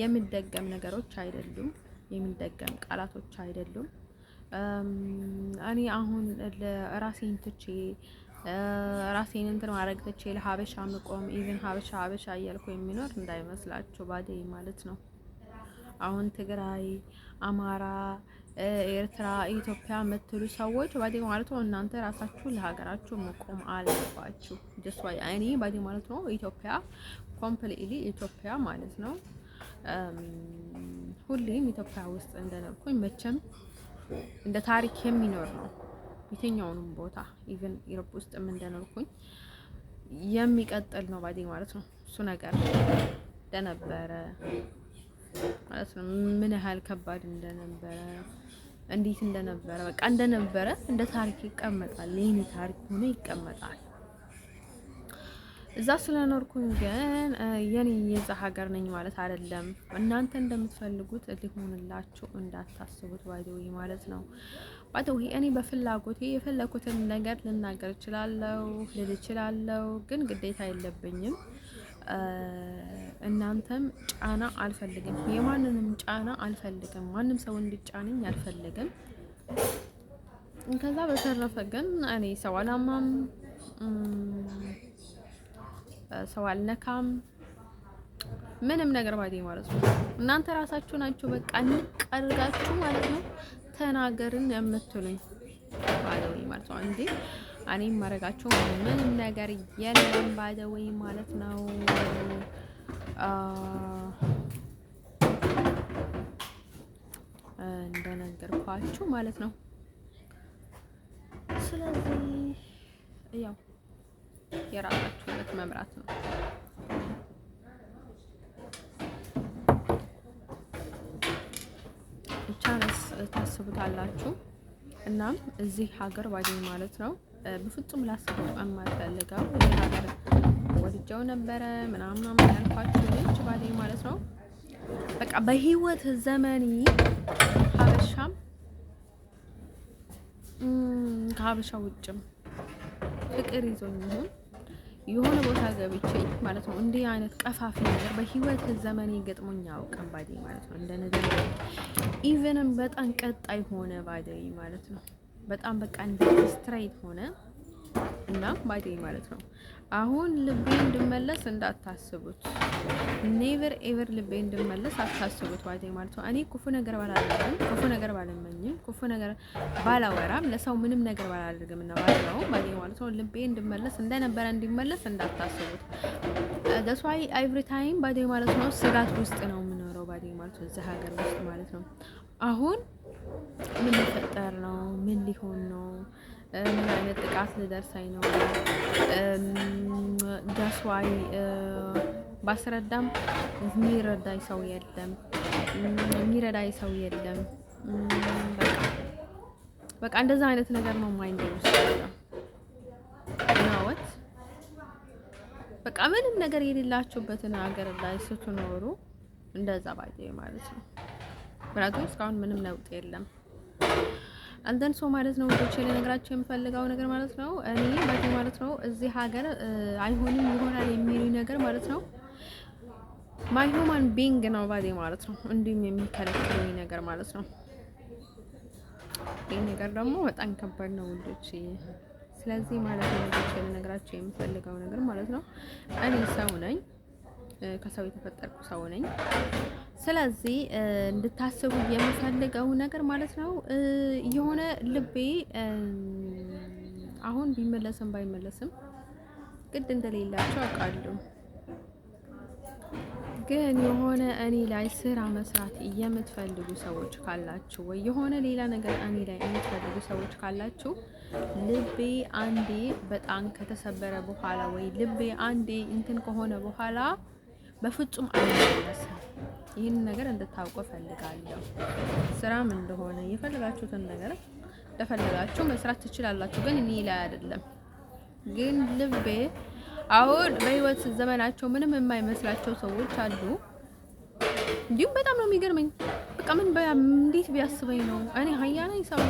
የሚደገም ነገሮች አይደሉም፣ የሚደገም ቃላቶች አይደሉም። እኔ አሁን ለራሴን ትቼ ራሴን እንትን ማድረግ ትቼ ለሀበሻ መቆም ኢቭን ሀበሻ እያልኩ የሚኖር እንዳይመስላችሁ ባዲዌ ማለት ነው። አሁን ትግራይ፣ አማራ፣ ኤርትራ፣ ኢትዮጵያ የምትሉ ሰዎች ባዲ ማለት ነው እናንተ ራሳችሁ ለሀገራችሁ መቆም አለባችሁ። ጀስት ዋይ እኔ ባዲ ማለት ነው ኢትዮጵያ ኮምፕሊትሊ ኢትዮጵያ ማለት ነው። ሁሌም ኢትዮጵያ ውስጥ እንደኖርኩኝ መቼም እንደ ታሪክ የሚኖር ነው። የትኛውንም ቦታ ኢቭን ኢሮፕ ውስጥም እንደኖርኩኝ የሚቀጥል ነው ባዲ ማለት ነው። እሱ ነገር እንደነበረ ማለት ነው። ምን ያህል ከባድ እንደነበረ እንዴት እንደነበረ በቃ እንደነበረ እንደ ታሪክ ይቀመጣል። የኔ ታሪክ ሆኖ ይቀመጣል። እዛ ስለኖርኩኝ ግን የኔ የዛ ሀገር ነኝ ማለት አይደለም። እናንተ እንደምትፈልጉት ሊሆንላችሁ እንዳታስቡት ባይደው ማለት ነው። ባይደው እኔ በፍላጎቴ የፈለኩትን ነገር ልናገር እችላለሁ፣ ልል እችላለሁ፣ ግን ግዴታ የለብኝም። እናንተም ጫና አልፈልግም። የማንንም ጫና አልፈልግም። ማንም ሰው እንዲጫነኝ አልፈልግም። ከዛ በተረፈ ግን እኔ ሰው አላማም፣ ሰው አልነካም፣ ምንም ነገር ባዲ ማለት ነው። እናንተ ራሳችሁ ናችሁ በቃ እንቀርጋችሁ ማለት ነው ተናገርን የምትሉኝ ማለት ነው እንዴ እኔም ማረጋችሁ ምንም ነገር የለም ባደወይ ማለት ነው። እንደነገርኳችሁ ማለት ነው። ስለዚህ ያው የራሳችሁ ህይወት መምራት ነው። ብቻንስ ታስቡታላችሁ። እናም እዚህ ሀገር ባዲ ማለት ነው በፍጹም ላስበው የማልፈልገው ሀገር ወድጀው ነበረ ምናምን ያልኳችሁ ልጅ ባዲ ማለት ነው። በቃ በህይወት ዘመኔ ሀበሻም ከሀበሻ ውጭም ፍቅር ይዞኝ የሆነ ቦታ ገብቼ ማለት ነው እንዲህ አይነት ቀፋፊ ነገር በህይወት ዘመኔ ገጥሞኝ አያውቅም ባዲ ማለት ነው። እንደነዚህ ኢቨንም በጣም ቀጣይ ሆነ ባዲ ማለት ነው። በጣም በቃ እንደ ስትሬት ሆነ እና ባዲ ማለት ነው። አሁን ልቤ እንድመለስ እንዳታስቡት፣ ኔቨር ኤቨር ልቤ እንድመለስ አታስቡት ባዲ ማለት ነው። እኔ ክፉ ነገር ባላደርግም፣ ክፉ ነገር ባልመኝም፣ ክፉ ነገር ባላወራም፣ ለሰው ምንም ነገር ባላደርግም እና ባላው ባዲ ማለት ነው። ልቤ እንድመለስ እንደነበረ እንዲመለስ እንዳታስቡት። that's why every time ባዲ ማለት ነው ስጋት ውስጥ ነው የምኖረው ባዲ ማለት ነው። እዚህ ሀገር ውስጥ ማለት ነው አሁን ምን ሊፈጠር ነው? ምን ሊሆን ነው? ምን አይነት ጥቃት ሊደርሰኝ ነው? ዳስዋይ ባስረዳም የሚረዳኝ ሰው የለም፣ የሚረዳኝ ሰው የለም። በቃ እንደዛ አይነት ነገር ነው ማይንድ ውስጥ ያለው ናወት። በቃ ምንም ነገር የሌላችሁበትን ሀገር ላይ ስትኖሩ እንደዛ ባይ ማለት ነው። ምክንያቱም እስካሁን ምንም ለውጥ የለም። አንተን ሰው ማለት ነው ወደ ቸለ ነገራችሁ የምፈልገው ነገር ማለት ነው። እኔ ማለት ነው እዚህ ሀገር አይሆንም ይሆናል የሚሉኝ ነገር ማለት ነው ማይ ሁማን ቢንግ ነው ባዲ ማለት ነው። እንዲሁም የሚከለክሉኝ ነገር ማለት ነው ይህ ነገር ደግሞ በጣም ከባድ ነው ውዶች። ስለዚህ ማለት ነው ውዶች ልነግራቸው የምፈልገው ነገር ማለት ነው እኔ ሰው ነኝ፣ ከሰው የተፈጠርኩ ሰው ነኝ። ስለዚህ እንድታስቡ የምፈልገው ነገር ማለት ነው የሆነ ልቤ አሁን ቢመለስም ባይመለስም ግድ እንደሌላቸው አውቃለሁ። ግን የሆነ እኔ ላይ ስራ መስራት የምትፈልጉ ሰዎች ካላችሁ ወይ የሆነ ሌላ ነገር እኔ ላይ የምትፈልጉ ሰዎች ካላችሁ ልቤ አንዴ በጣም ከተሰበረ በኋላ ወይ ልቤ አንዴ እንትን ከሆነ በኋላ በፍጹም አይመለስም። ይህን ነገር እንድታውቁ ፈልጋለሁ። ስራም እንደሆነ የፈለጋችሁትን ነገር ለፈለጋችሁ መስራት ትችላላችሁ። ግን እኔ ላይ አይደለም። ግን ልቤ አሁን በህይወት ዘመናቸው ምንም የማይመስላቸው ሰዎች አሉ። እንዲሁም በጣም ነው የሚገርመኝ። በቃ እንዴት ቢያስበኝ ነው እኔ ሀያ ነኝ ሰው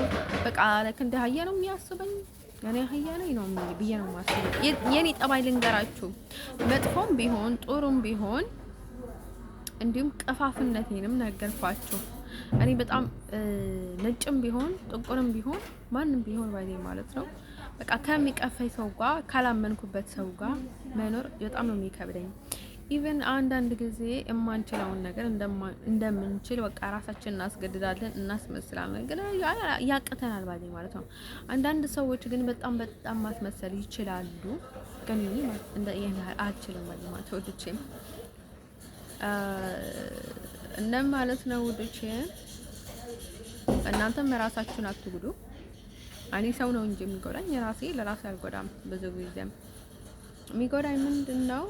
በቃ ለክ እንደ ሀያ ነው የሚያስበኝ። እኔ ሀያ ነኝ ነው ብዬ ነው የማስበው። የኔ ጠባይ ልንገራችሁ፣ መጥፎም ቢሆን ጥሩም ቢሆን እንዲሁም ቀፋፍነቴንም ነገርኳችሁ። እኔ በጣም ነጭም ቢሆን ጥቁርም ቢሆን ማንም ቢሆን ባይኔ ማለት ነው በቃ ከሚቀፈኝ ሰው ጋር ካላመንኩበት ሰው ጋር መኖር በጣም ነው የሚከብደኝ። ኢቨን አንዳንድ ጊዜ የማንችለውን ነገር እንደምንችል በቃ ራሳችን እናስገድዳለን፣ እናስመስላለን፣ ግን ያቅተናል ባይኔ ማለት ነው። አንዳንድ ሰዎች ግን በጣም ማስመሰል ይችላሉ፣ ግን እንደ ይሄን አልችልም ባይኔ ማለት ወድቼም እነም ማለት ነው ውዶቼ። እናንተም ራሳችሁን አትጉዱ። እኔ ሰው ነው እንጂ የሚጎዳኝ የራሴ ለራሴ አልጎዳም። ብዙ ጊዜም የሚጎዳኝ ምንድነው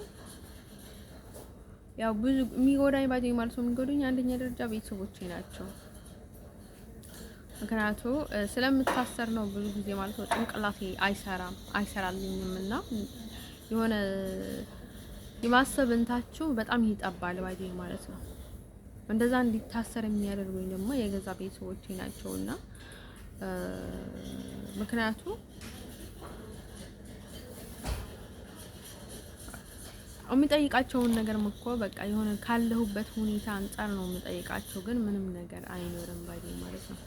ያው ብዙ የሚጎዳኝ ባጄ ማለት ነው የሚጎዱኝ አንደኛ ደረጃ ቤተሰቦቼ ናቸው። ምክንያቱ ስለምታሰር ነው ብዙ ጊዜ ማለት ነው ጭንቅላቴ አይሰራልኝም እና የሆነ የማሰብ እንታችሁ በጣም ይጠባል ባጄ ማለት ነው። እንደዛ እንዲታሰር የሚያደርጉኝ ደግሞ የገዛ ቤተሰቦቼ ናቸውና ምክንያቱ የሚጠይቃቸውን ነገር እኮ በቃ የሆነ ካለሁበት ሁኔታ አንጻር ነው የምጠይቃቸው፣ ግን ምንም ነገር አይኖርም ባይኔ ማለት ነው።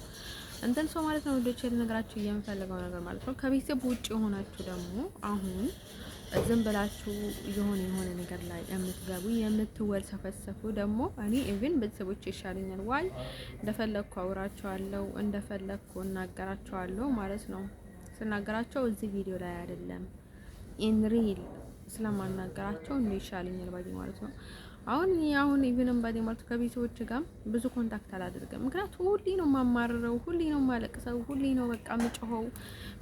እንትን ሰው ማለት ነው ወዶቼ ልነግራችሁ የምፈልገው ነገር ማለት ነው ከቤተሰብ ውጭ የሆናችሁ ደግሞ አሁን ዝም ብላችሁ የሆነ ነገር ላይ የምትገቡ የምትወልሰፈሰፉ ደግሞ እኔ ኢቭን ቤተሰቦቼ ይሻሉኛል። ዋይ እንደፈለኩ አውራቸዋለሁ፣ እንደፈለኩ እናገራቸዋለሁ ማለት ነው። ስናገራቸው እዚህ ቪዲዮ ላይ አይደለም ኢን ሪል ስለማናገራቸው እንደ ይሻለኛል ባዲ ማለት ነው። አሁን ኢቭንም ባዲ ማለት ከቤተሰቦች ጋር ብዙ ኮንታክት አላደርግም። ምክንያቱም ሁሌ ነው የማማርረው፣ ሁሌ ነው የማለቅሰው፣ ሁሌ ነው በቃ የምጮኸው፣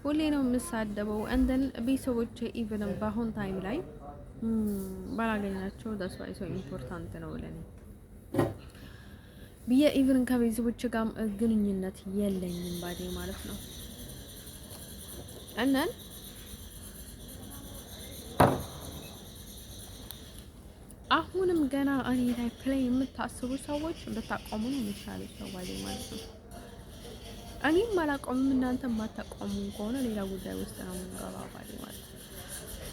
ሁሌ ነው የምሳደበው። እንደን ቤተሰቦች ኢቭንም በአሁን ታይም ላይ ባላገኛቸው ዳስ ዋይ ሶ ኢምፖርታንት ነው ለኔ ብዬ ኢቭን ከቤተሰቦች ጋር ግንኙነት የለኝም ባዲ ማለት ነው። እናን አሁንም ገና እኔ ላይ ፕሌይ የምታስቡ ሰዎች እንድታቆሙ ነው የሚሻለው ሰው ባይ ማለት ነው። እኔም አላቆምም፣ እናንተ የማታቆሙ ከሆነ ሌላ ጉዳይ ውስጥ ነው የምንገባው ባይ ማለት ነው።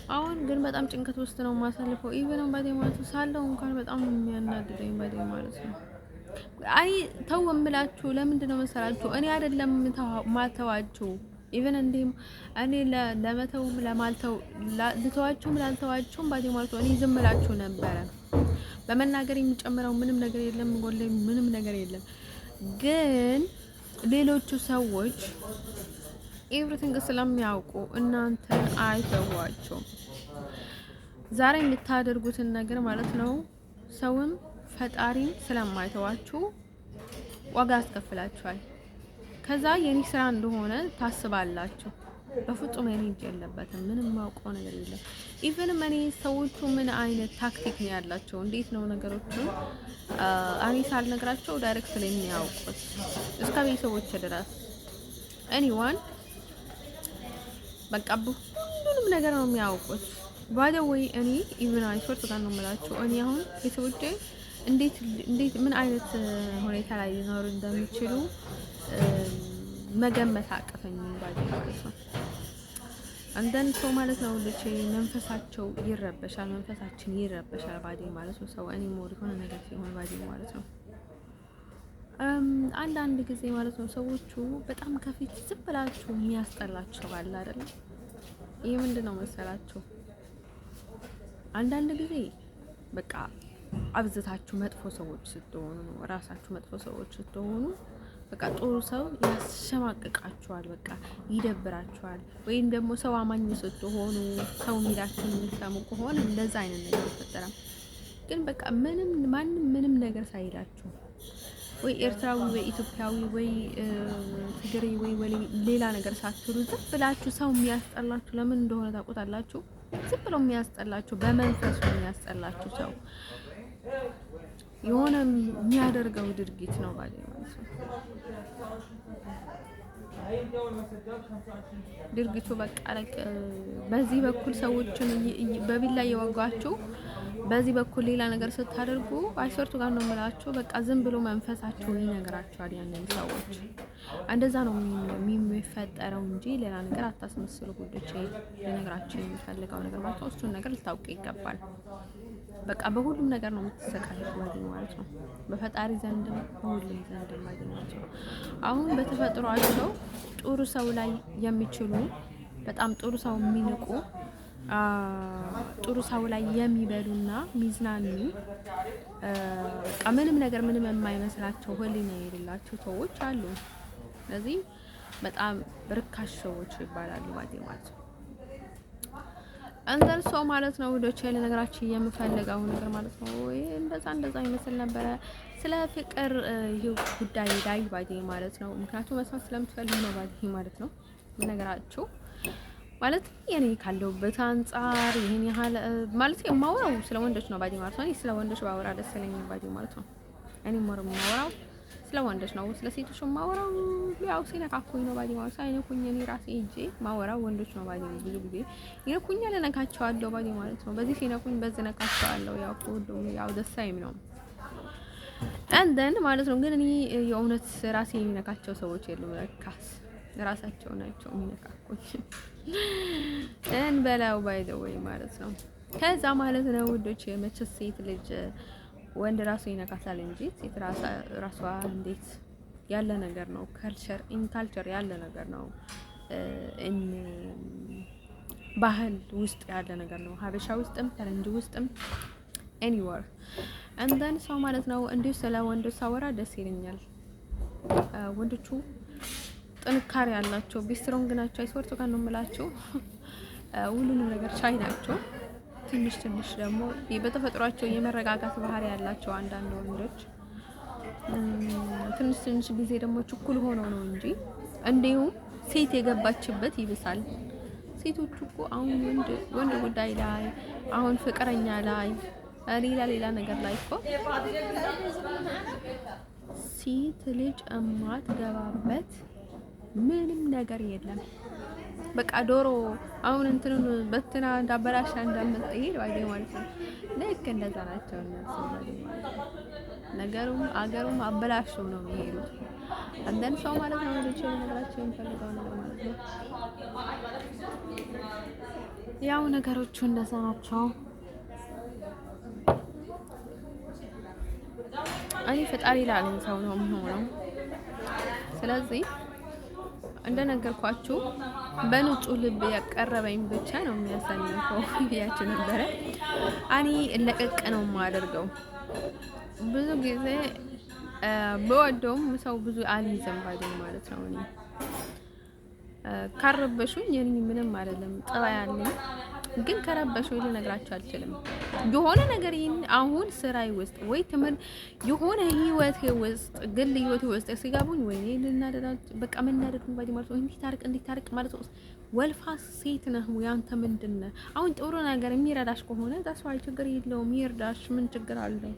አሁን ግን በጣም ጭንቀት ውስጥ ነው የማሳልፈው። ኢቭን ባይ ማለት ነው ሳለው እንኳን በጣም የሚያናድደኝ ባይ ማለት ነው። አይ ተው እምላችሁ ለምንድን ነው መሰላችሁ? እኔ አይደለም ማተዋችሁ ኢቨን እንዴም እኔ ለመተውም ለማልተው ልተዋችሁም ላልተዋችሁም ባዲ ማለት እኔ ዝም እላችሁ ነበረ። በመናገር የሚጨምረው ምንም ነገር የለም፣ ጎልይ ምንም ነገር የለም። ግን ሌሎቹ ሰዎች ኤቭሪቲንግ ስለሚያውቁ እናንተ አይተዋችሁም። ዛሬ የምታደርጉትን ነገር ማለት ነው ሰውም ፈጣሪም ስለማይተዋችሁ ዋጋ ያስከፍላችኋል። ከዛ የኔ ስራ እንደሆነ ታስባላችሁ። በፍጹም የኔ እጅ የለበትም። ምንም ማውቀው ነገር የለም። ኢቭንም እኔ ሰዎቹ ምን አይነት ታክቲክ ነው ያላቸው፣ እንዴት ነው ነገሮቹን እኔ ሳልነግራቸው ዳይሬክት ላይ የሚያውቁት እስከ ቤተሰቦች ድረስ ኤኒዋን በቃ ሁሉንም ነገር ነው የሚያውቁት። ባደ ወይ እኔ ኢቭን አይሶርት ጋር ነው የምላችሁ እኔ አሁን ቤተሰቦቼ እንዴት ምን አይነት ሁኔታ ላይ ሊኖሩ እንደሚችሉ መገመት አቅተኝ ባይ ማለት ነው። አንዳንድ ሰው ማለት ነው ልጅ መንፈሳቸው ይረበሻል፣ መንፈሳችን ይረበሻል ባይ ማለት ነው። ሰው እኔ ሞድ ሆነ ነገር ሲሆን ባይ ማለት ነው። አንዳንድ ጊዜ ማለት ነው ሰዎቹ በጣም ከፊት ዝም ብላችሁ የሚያስጠላቸው አለ አይደል? ይሄ ምንድነው መሰላችሁ? አንዳንድ ጊዜ በቃ አብዝታችሁ መጥፎ ሰዎች ስትሆኑ ነው፣ ራሳችሁ መጥፎ ሰዎች ስትሆኑ በቃ ጥሩ ሰው ያሸማቅቃችኋል፣ በቃ ይደብራችኋል። ወይም ደግሞ ሰው አማኝ ስትሆኑ ሰው የሚላችሁን የምትሰሙ ከሆነ እንደዛ አይነት ነገር ይፈጠራል። ግን በቃ ማንም ምንም ነገር ሳይላችሁ ወይ ኤርትራዊ ወይ ኢትዮጵያዊ ወይ ትግሬ ወይ ሌላ ነገር ሳትሉ ዝም ብላችሁ ሰው የሚያስጠላችሁ ለምን እንደሆነ ታውቁታላችሁ? ዝም ብሎ የሚያስጠላችሁ በመንፈሱ የሚያስጠላችሁ ሰው የሆነ የሚያደርገው ድርጊት ነው ማለት ነው። ድርጊቱ በቃ በዚህ በኩል ሰዎችን በቢላ እየወጓችሁ በዚህ በኩል ሌላ ነገር ስታደርጉ አይሰርቱ ጋር ነው የምላችሁ። በቃ ዝም ብሎ መንፈሳቸውን ይነግራቸዋል ያንን ሰዎች። እንደዛ ነው የሚፈጠረው እንጂ ሌላ ነገር አታስመስሉ ጉዶቼ። ልነግራችሁ የሚፈልገው ነገር ማለት ነው እሱን ነገር ልታውቁ ይገባል። በቃ በሁሉም ነገር ነው የምትሰቃዩት ማለት ነው። በፈጣሪ ዘንድም በሁሉም ዘንድ ማለት ነው። አሁን በተፈጥሯቸው ጥሩ ሰው ላይ የሚችሉ በጣም ጥሩ ሰው የሚንቁ ጥሩ ሰው ላይ የሚበሉና ሚዝናኑ በቃ ምንም ነገር ምንም የማይመስላቸው ህሊና የሌላቸው ሰዎች አሉ። ስለዚህ በጣም ርካሽ ሰዎች ይባላሉ ማለት ነው። አንደር ሰው ማለት ነው ወደ ቻለ ነገራችን የምፈልገው ነገር ማለት ነው። እንደዛ ይመስል ነበረ ስለ ፍቅር ጉዳይ ላይ ባዲ ማለት ነው። ምክንያቱም መስማት ስለምትፈልጉ ነው ባዲ ማለት ነው ነገራችሁ ማለት የኔ ካለውበት አንፃር ይሄን ያህል ማለት የማወራው ስለ ወንዶች ነው ባዲ ማለት ነው። ስለ ወንዶች ባወራ ደስ ይለኛል ባዲ ማለት ነው። እኔ የማወራው ስለ ወንዶች ነው። ስለ ሴቶች የማወራው ያው ሲነካኩኝ ነው ባዲ ማለት ነው። አይነኩኝ እኔ ራሴ እጄ ማወራው ወንዶች ነው ባዲ ብዙ ጊዜ ይነኩኛል፣ እነካቸዋለሁ ባዲ ማለት ነው። በዚህ ሲነኩኝ በዚህ ነካቸዋለሁ። ያው ሁሉም ያው ደሳይም ነው እንደን ማለት ነው። ግን እኔ የእውነት ራሴ የሚነካቸው ሰዎች የሉም ለካስ ራሳቸው ናቸው የሚነካኩኝ እንበላው ባይ ዘ ወይ ማለት ነው። ከዛ ማለት ነው ውዶች መቼስ ሴት ልጅ ወንድ ራሱ ይነካታል እንጂ ሴት ራሷ እንዴት ያለ ነገር ነው። ካልቸር ያለ ነገር ነው። ባህል ውስጥ ያለ ነገር ነው። ሀበሻ ውስጥም ፈረንጅ ውስጥም ኤኒዌር እንደን ሰው ማለት ነው። እንዲሁ ስለ ወንዶች ሳወራ ደስ ይለኛል። ወንዶቹ ጥንካሬ ያላቸው ቢስትሮንግ ናቸው። አይስወርቱ ጋር ነው የምላቸው። ሁሉንም ነገር ቻይ ናቸው። ትንሽ ደግሞ በተፈጥሯቸው የመረጋጋት ባህሪ ያላቸው አንዳንድ ወንዶች ትንሽ ጊዜ ደግሞ ችኩል ሆነው ነው እንጂ እንዲሁም ሴት የገባችበት ይብሳል። ሴቶቹ እኮ አሁን ወንድ ጉዳይ ላይ አሁን ፍቅረኛ ላይ ሌላ ነገር ላይ እኮ ሴት ልጅ እማትገባበት ምንም ነገር የለም። በቃ ዶሮ አሁን እንትኑን በትና እንዳበላሻ እንደምትሄድ ባይ ማለት ነው። ልክ እንደዛ ናቸው እነሱ ማለት ነው። ነገሩም አገሩም አበላሽው ነው የሚሄዱት። እንደን ሰው ማለት ነው ልጅ ነገራቸው የሚፈልገው ነገር ማለት ነው። ያው ነገሮቹ እንደዛ ናቸው። እኔ ፈጣሪ ላለኝ ሰው ነው የሚሆነው። ስለዚህ እንደነገርኳችሁ በንጹህ ልብ ያቀረበኝ ብቻ ነው የሚያሳልፈው ብያችሁ ነበረ። እኔ ለቀቅ ነው የማደርገው። ብዙ ጊዜ በወደውም ሰው ብዙ አልይዝም ባይደኝ ማለት ነው። እኔ ካረበሹኝ የኔ ምንም አይደለም ጠባይ አለኝ። ግን ከረበሹኝ ልነግራችሁ አልችልም። የሆነ ነገር አሁን ስራዬ ውስጥ ወይ ትምህርት የሆነ ህይወቴ ውስጥ ግል ህይወቴ ውስጥ ሲጋቡኝ ወይኔ ልናደዳት በቃ መናደድ ባዲ ማለት ነው። እንዲታርቅ ማለት ነው። ወልፋ ሴት ነህ ያንተ ምንድነው? አሁን ጥሩ ነገር የሚረዳሽ ከሆነ ታስዋይ ችግር የለውም ይርዳሽ። ምን ችግር አለው?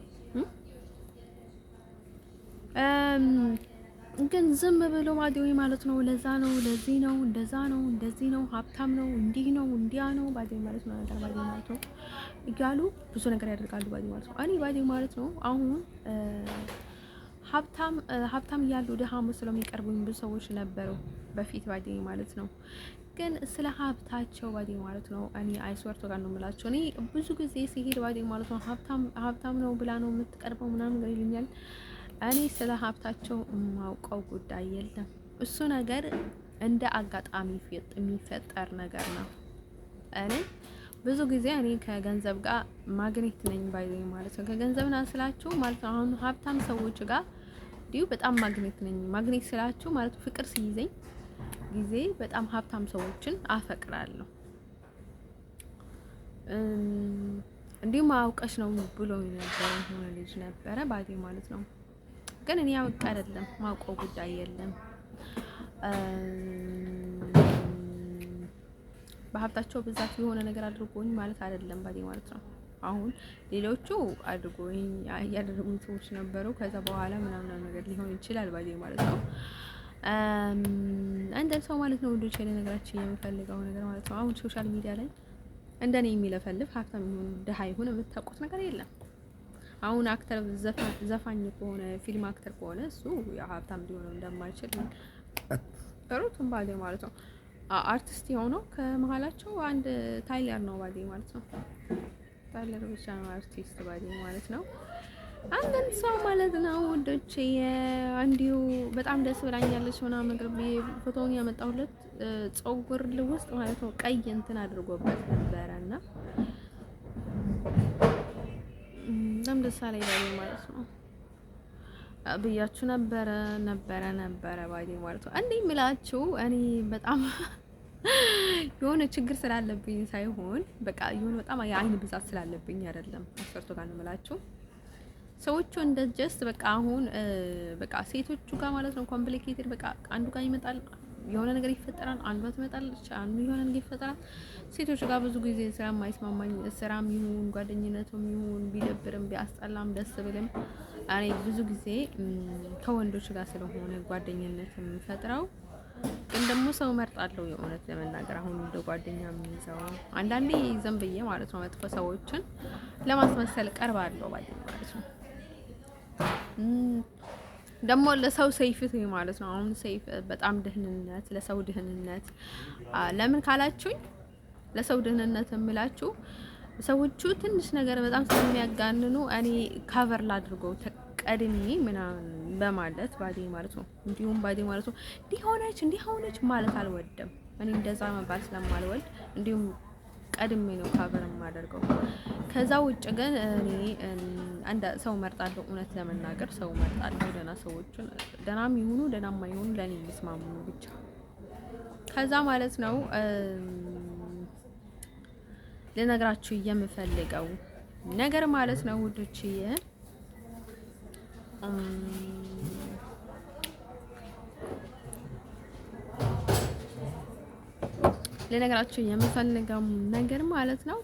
ግን ዝም ብሎ ባዲው ማለት ነው። ለዛ ነው ለዚህ ነው እንደዛ ነው እንደዚህ ነው ሀብታም ነው እንዲህ ነው እንዲያ ነው ባዲው ማለት ነው። ነገር ባዲው ማለት ነው እያሉ ብዙ ነገር ያደርጋሉ ባዲው ማለት ነው። እኔ ባዲው ማለት ነው አሁን ሀብታም እያሉ ድሃ መስለው የሚቀርቡኝ ብዙ ሰዎች ነበሩ በፊት ባዲው ማለት ነው። ግን ስለ ሀብታቸው ባዲው ማለት ነው እኔ አይስወርቶ ጋር ነው የምላቸው። እኔ ብዙ ጊዜ ሲሄድ ባዲው ማለት ነው ሀብታም ነው ብላ ነው የምትቀርበው ምናምን ነገር ይሉኛል። እኔ ስለ ሀብታቸው የማውቀው ጉዳይ የለም። እሱ ነገር እንደ አጋጣሚ የሚፈጠር ነገር ነው። እኔ ብዙ ጊዜ እኔ ከገንዘብ ጋር ማግኔት ነኝ ባይ ማለት ነው። ከገንዘብ ና ስላችሁ ማለት ነው። አሁን ሀብታም ሰዎች ጋር እንዲሁ በጣም ማግኔት ነኝ። ማግኔት ስላችሁ ማለት ፍቅር ሲይዘኝ ጊዜ በጣም ሀብታም ሰዎችን አፈቅራለሁ። እንዲሁም አውቀሽ ነው ብሎ የነበረ የሆነ ልጅ ነበረ ባዴ ማለት ነው። ግን እኔ አውቄ አይደለም ማውቀው ጉዳይ የለም። በሀብታቸው ብዛት የሆነ ነገር አድርጎኝ ማለት አይደለም ባዴ ማለት ነው። አሁን ሌሎቹ አድርጎኝ ያደረጉኝ ሰዎች ነበሩ። ከዛ በኋላ ምናምን ነገር ሊሆን ይችላል ባዴ ማለት ነው። አንድ ሰው ማለት ነው ወንዶች ነገራችን የምፈልገው ነገር ማለት ነው። አሁን ሶሻል ሚዲያ ላይ እንደኔ የሚለፈልፍ ሀብታም ይሁን ድሃ ይሁን የምታውቁት ነገር የለም። አሁን አክተር ዘፋኝ ከሆነ ፊልም አክተር ከሆነ እሱ ሀብታም ሊሆን እንደማይችል ሩትም ባዴ ማለት ነው። አርቲስት የሆነው ከመሀላቸው አንድ ታይለር ነው ባዴ ማለት ነው። ታይለር ብቻ ነው አርቲስት ባዴ ማለት ነው። አንድን ሰው ማለት ነው ወንዶች አንዲሁ በጣም ደስ ብላኛለች ምናምን ነገር ፎቶውን ያመጣሁለት ፀጉር ውስጥ ማለት ነው ቀይ እንትን አድርጎበት ነበረና በጣም ደስ አለኝ ማለት ነው ብያችሁ ነበረ ባይ ማለት ነው። እንዴ ምላችሁ እኔ በጣም የሆነ ችግር ስላለብኝ ሳይሆን በቃ የሆነ በጣም የአይን ብዛት ስላለብኝ አይደለም። አሰርቶ ጋር ነው ምላችሁ ሰዎቹ እንደ ጀስት በቃ አሁን በቃ ሴቶቹ ጋር ማለት ነው ኮምፕሊኬትድ በቃ አንዱ ጋር ይመጣል የሆነ ነገር ይፈጠራል፣ አንዷ ትመጣለች፣ አንዱ የሆነ ነገር ይፈጠራል። ሴቶች ጋር ብዙ ጊዜ ስራ ማይስማማኝ ስራም ይሁን ጓደኝነቱም ይሁን ቢደብርም ቢያስጠላም ደስ ብልም እኔ ብዙ ጊዜ ከወንዶች ጋር ስለሆነ ጓደኝነት የምፈጥረው ግን ደግሞ ሰው መርጣለሁ። የእውነት ለመናገር አሁን እንደ ጓደኛ የሚይዘው አንዳንዴ ዝም ብዬ ማለት ነው መጥፎ ሰዎችን ለማስመሰል ቀርባለሁ ማለት ነው። ደግሞ ለሰው ሰይፍ ማለት ነው። አሁን ሰይፍ በጣም ድህንነት ለሰው ድህንነት ለምን ካላችሁኝ ለሰው ድህንነት የምላችሁ ሰዎቹ ትንሽ ነገር በጣም ስለሚያጋንኑ እኔ ካቨር ላድርገው ተቀድሜ ምናምን በማለት ባዴ ማለት ነው። እንዲሁም ባዴ ማለት ነው እንዲህ ሆነች ማለት አልወደም። እኔ እንደዛ መባል ስለማልወድ እንዲሁም ቀድሜ ነው ካቨር የማደርገው። ከዛ ውጭ ግን እኔ አንድ ሰው መርጣለሁ። እውነት ለመናገር ሰው መርጣለሁ። ደህና ሰዎችን ደህናም ይሁኑ ደህናም አይሁኑ ለኔ የሚስማሙ ብቻ። ከዛ ማለት ነው ለነገራችሁ የምፈልገው ነገር ማለት ነው ውዶችዬ ለነገራችሁ የምፈልገው ነገር ማለት ነው።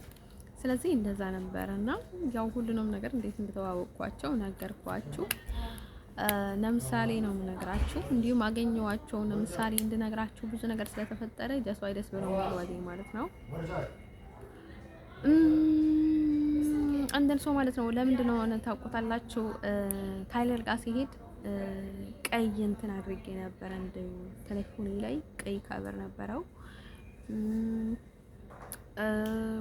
ስለዚህ እንደዛ ነበርና ያው ሁሉንም ነገር እንዴት እንደተዋወቅኳቸው ነገርኳችሁ። ለምሳሌ ነው የምነግራችሁ። እንዲሁም አገኘዋቸው ለምሳሌ እንድነግራችሁ ብዙ ነገር ስለተፈጠረ ጀስት ደስ ብሎኝ ማለት ነው። አንደን ሰው ማለት ነው ለምንድን ነው ሆነ ታውቁታላችሁ። ታይለር ጋር ሲሄድ ቀይ እንትን አድርጌ ነበር እንደ ቴሌፎኔ ላይ ቀይ ካቨር ነበረው።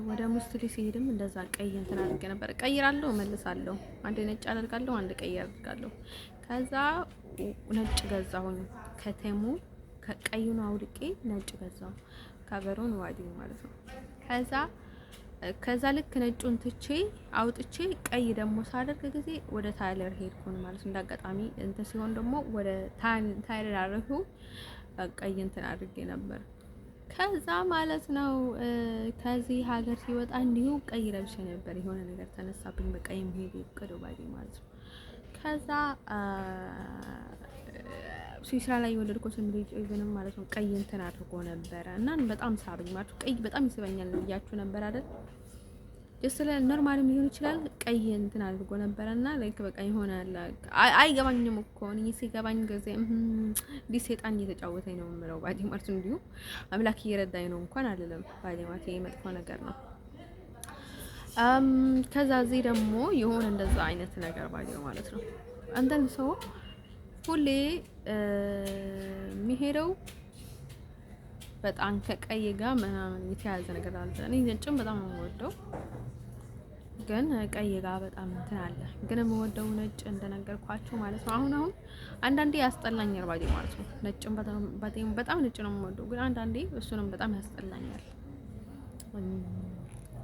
ወደ ሙስሊ ሲሄድም እንደዛ ቀይ እንትን አድርጌ ነበር። ቀይራለሁ፣ መልሳለሁ፣ አንዴ ነጭ አደርጋለሁ፣ አንዴ ቀይ አደርጋለሁ። ከዛ ነጭ ገዛሁኝ ከተሙ ከቀዩን አውድቄ ነጭ ገዛሁ ካቨሩን ዋዲ ማለት ነው። ከዛ ልክ ነጩን ትቼ አውጥቼ ቀይ ደግሞ ሳደርግ ጊዜ ወደ ታይለር ሄድኩኝ ማለት ነው። እንዳጋጣሚ እንትን ሲሆን ደግሞ ወደ ታይለር አረፉ ቀይ እንትን አድርጌ ነበር። ከዛ ማለት ነው ከዚህ ሀገር ሲወጣ እንዲሁ ቀይ ለብሼ ነበር። የሆነ ነገር ተነሳብኝ በቃ የሚሄድ እቅድ ባይ ማለት ነው። ከዛ ስዊስራ ላይ የወለድኩት ልጅ ኢቭንም ማለት ነው ቀይ እንትን አድርጎ ነበረ እና በጣም ሳብኝ ማለት ቀይ በጣም ይስበኛል ብያችሁ ነበር አይደል? ጀስለ ኖርማልም ሊሆን ይችላል ቀይ እንትን አድርጎ ነበርና ላይክ በቃ ይሆናል። አይገባኝም እኮ እኔ ሲገባኝ ጊዜ እንዲህ ሰይጣን እየተጫወተኝ ነው የምለው ባዲ ማለት እንዲሁ አምላክ እየረዳኝ ነው እንኳን አይደለም ባዲ ማለት መጥፎ ነገር ነው። ከዛ እዚህ ደግሞ የሆነ እንደዛ አይነት ነገር ባዲ ማለት ነው። አንተን ሰው ሁሌ የሚሄደው በጣም ከቀይ ጋር ምናምን የተያዘ ነገር አለ። እኔ ነጭም በጣም ነው የምወደው ግን ቀይ ጋር በጣም እንትን አለ። ግን የምወደው ነጭ እንደነገርኳችሁ ማለት ነው። አሁን አንዳንዴ ያስጠላኛል ባዴ ማለት ነው። ነጭም በጣም ነጭ ነው የምወደው፣ ግን አንዳንዴ እሱንም በጣም ያስጠላኛል።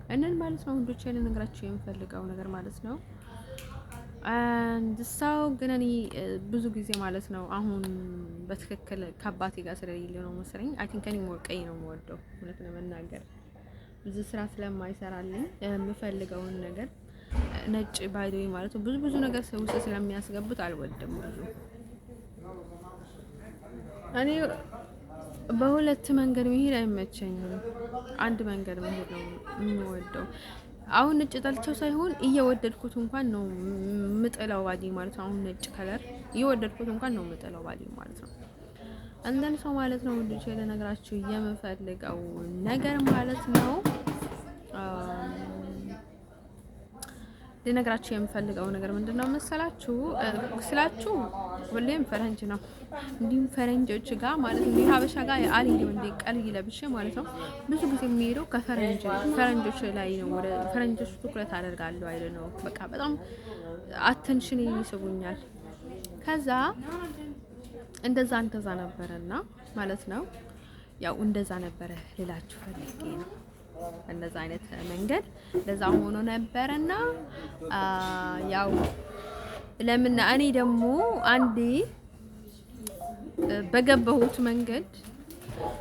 እነን ማለት ነው ወንዶች ልነግራችሁ የምፈልገው ነገር ማለት ነው። አንድ ሰው ግን እኔ ብዙ ጊዜ ማለት ነው አሁን በትክክል ከአባቴ ጋር ስለሌለ ነው መሰለኝ አይ ቲንክ እኔ ቀይ ነው የምወደው እውነት ለመናገር ብዙ ስራ ስለማይሰራልኝ የምፈልገውን ነገር ነጭ ባይዶይ ማለት ነው ብዙ ነገር ሰው ውስጥ ስለሚያስገቡት አልወድም። ብዙ እኔ በሁለት መንገድ መሄድ አይመቸኝም። አንድ መንገድ መሄድ ነው የምወደው። አሁን ነጭ ጠልቼው ሳይሆን እየወደድኩት እንኳን ነው ምጥለው ባዲ ማለት ነው። አሁን ነጭ ከለር እየወደድኩት እንኳን ነው ምጥለው ባዲ ማለት ነው። አንደን ሰው ማለት ነው ወንዶች ለነገራችሁ የምፈልገው ነገር ማለት ነው ልነግራችሁ የምፈልገው ነገር ምንድነው መሰላችሁ? ስላችሁ ሁሌም ፈረንጅ ነው እንዲሁም ፈረንጆች ጋር ማለት ነው ሀበሻ ጋር አልሄድም እንደ ቀልይ ለብሼ ማለት ነው። ብዙ ጊዜ የሚሄደው ፈረንጆች ላይ ነው። ወደ ፈረንጆች ትኩረት አደርጋለሁ አይደል ነው። በቃ በጣም አቴንሽን ይስቡኛል። ከዛ እንደዛ ነበረና ማለት ነው ያው እንደዛ ነበረ ልላችሁ ፈልጌ ነው። እንደዛ አይነት መንገድ ለዛ ሆኖ ነበርና ያው ለምን እኔ ደግሞ አንዴ በገባሁት መንገድ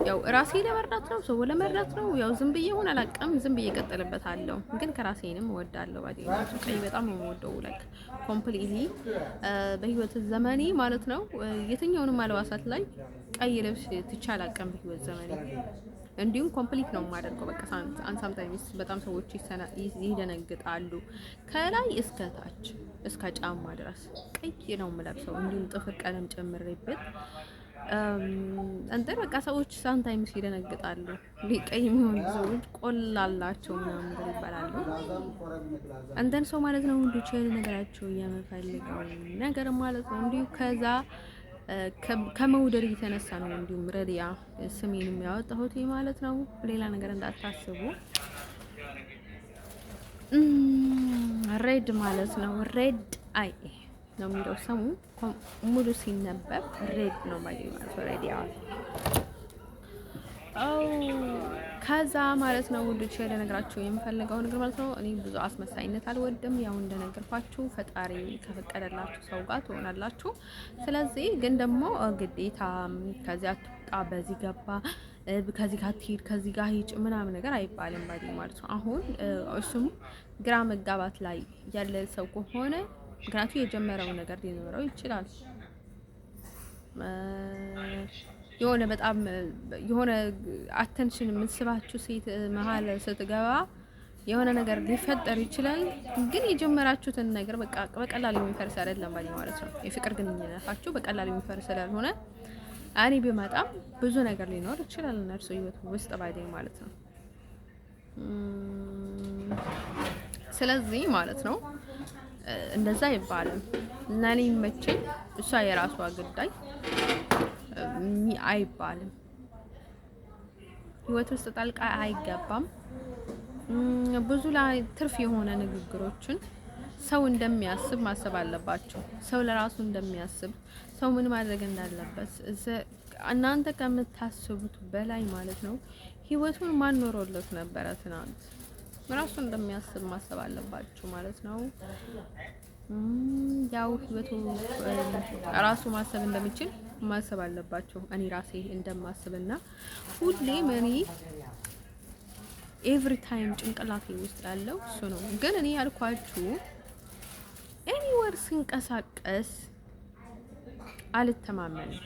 ያው ራሴ ለመርዳት ነው ሰው ለመርዳት ነው ያው ዝም ብዬ ሆነ አላቀም ዝም ብዬ እቀጥልበታለሁ። ግን ከራሴንም እወዳለሁ ባዲ ቀይ በጣም ነው የምወደው ላይክ ኮምፕሊትሊ በህይወት ዘመኔ ማለት ነው የትኛውንም አልባሳት ላይ ቀይ ልብስ ትቼ አላቀም በህይወት ዘመኔ እንዲሁም ኮምፕሊት ነው የማደርገው። በቃ ሳምታይምስ በጣም ሰዎች ይደነግጣሉ። ከላይ እስከ ታች እስከ ጫማ ድረስ ቀይ ነው የምለብሰው እንዲሁም ጥፍር ቀለም ጨምሬበት እንደ በቃ ሰዎች ሳምታይምስ ይደነግጣሉ። ቀይ የሚሆኑ ሰዎች ቆላላቸው ምናምን ነገር ይባላሉ። አንተን ሰው ማለት ነው ወንዶች ነገራቸው የምፈልገው ነገር ማለት ነው እንዲሁ ከዛ ከመውደድ የተነሳ ነው እንዲሁም ረዲያ ስሜን የሚያወጣሁት ማለት ነው። ሌላ ነገር እንዳታስቡ። ሬድ ማለት ነው ሬድ አይ ነው የሚለው ስሙ ሙሉ ሲነበብ ሬድ ነው ማለት ነው። ሬዲያ ከዛ ማለት ነው ውዶች ለነገራችሁ የምፈልገው ነገር ማለት ነው እኔ ብዙ አስመሳይነት አልወድም። ያው እንደነገርኳችሁ ፈጣሪ ከፈቀደላችሁ ሰው ጋር ትሆናላችሁ። ስለዚህ ግን ደግሞ ግዴታ ከዚያ አትወጣ በዚህ ገባ ከዚህ ጋር ትሄድ ከዚህ ጋር ሂጭ ምናምን ነገር አይባልም ባዲ ማለት ነው። አሁን እሱም ግራ መጋባት ላይ ያለ ሰው ከሆነ ምክንያቱም የጀመረው ነገር ሊኖረው ይችላል። የሆነ በጣም የሆነ አቴንሽን የምትስባችሁ ሴት መሀል ስትገባ የሆነ ነገር ሊፈጠር ይችላል። ግን የጀመራችሁትን ነገር በቃ በቀላሉ የሚፈርስ አይደለም ማለት ነው። የፍቅር ግንኙነታችሁ በቀላሉ የሚፈርስ ስላልሆነ እኔ ቢመጣም ብዙ ነገር ሊኖር ይችላል እነርሱ ህይወት ውስጥ ባይደኝ ማለት ነው። ስለዚህ ማለት ነው እንደዛ አይባልም። እና እኔ ይመቸኝ እሷ የራሷ ጉዳይ አይባልም። ህይወት ውስጥ ጣልቃ አይገባም። ብዙ ላይ ትርፍ የሆነ ንግግሮችን ሰው እንደሚያስብ ማሰብ አለባቸው። ሰው ለራሱ እንደሚያስብ ሰው ምን ማድረግ እንዳለበት እናንተ ከምታስቡት በላይ ማለት ነው ህይወቱን ማን ኖሮለት ነበረ ትናንት ራሱ እንደሚያስብ ማሰብ አለባችሁ ማለት ነው። ያው ህይወቱ ራሱ ማሰብ እንደሚችል ማሰብ አለባቸው። እኔ ራሴ እንደማስብና ሁሌም እኔ ኤቭሪ ታይም ጭንቅላቴ ውስጥ ያለው እሱ ነው። ግን እኔ ያልኳችሁ ኤኒወር ስንቀሳቀስ አልተማመንም።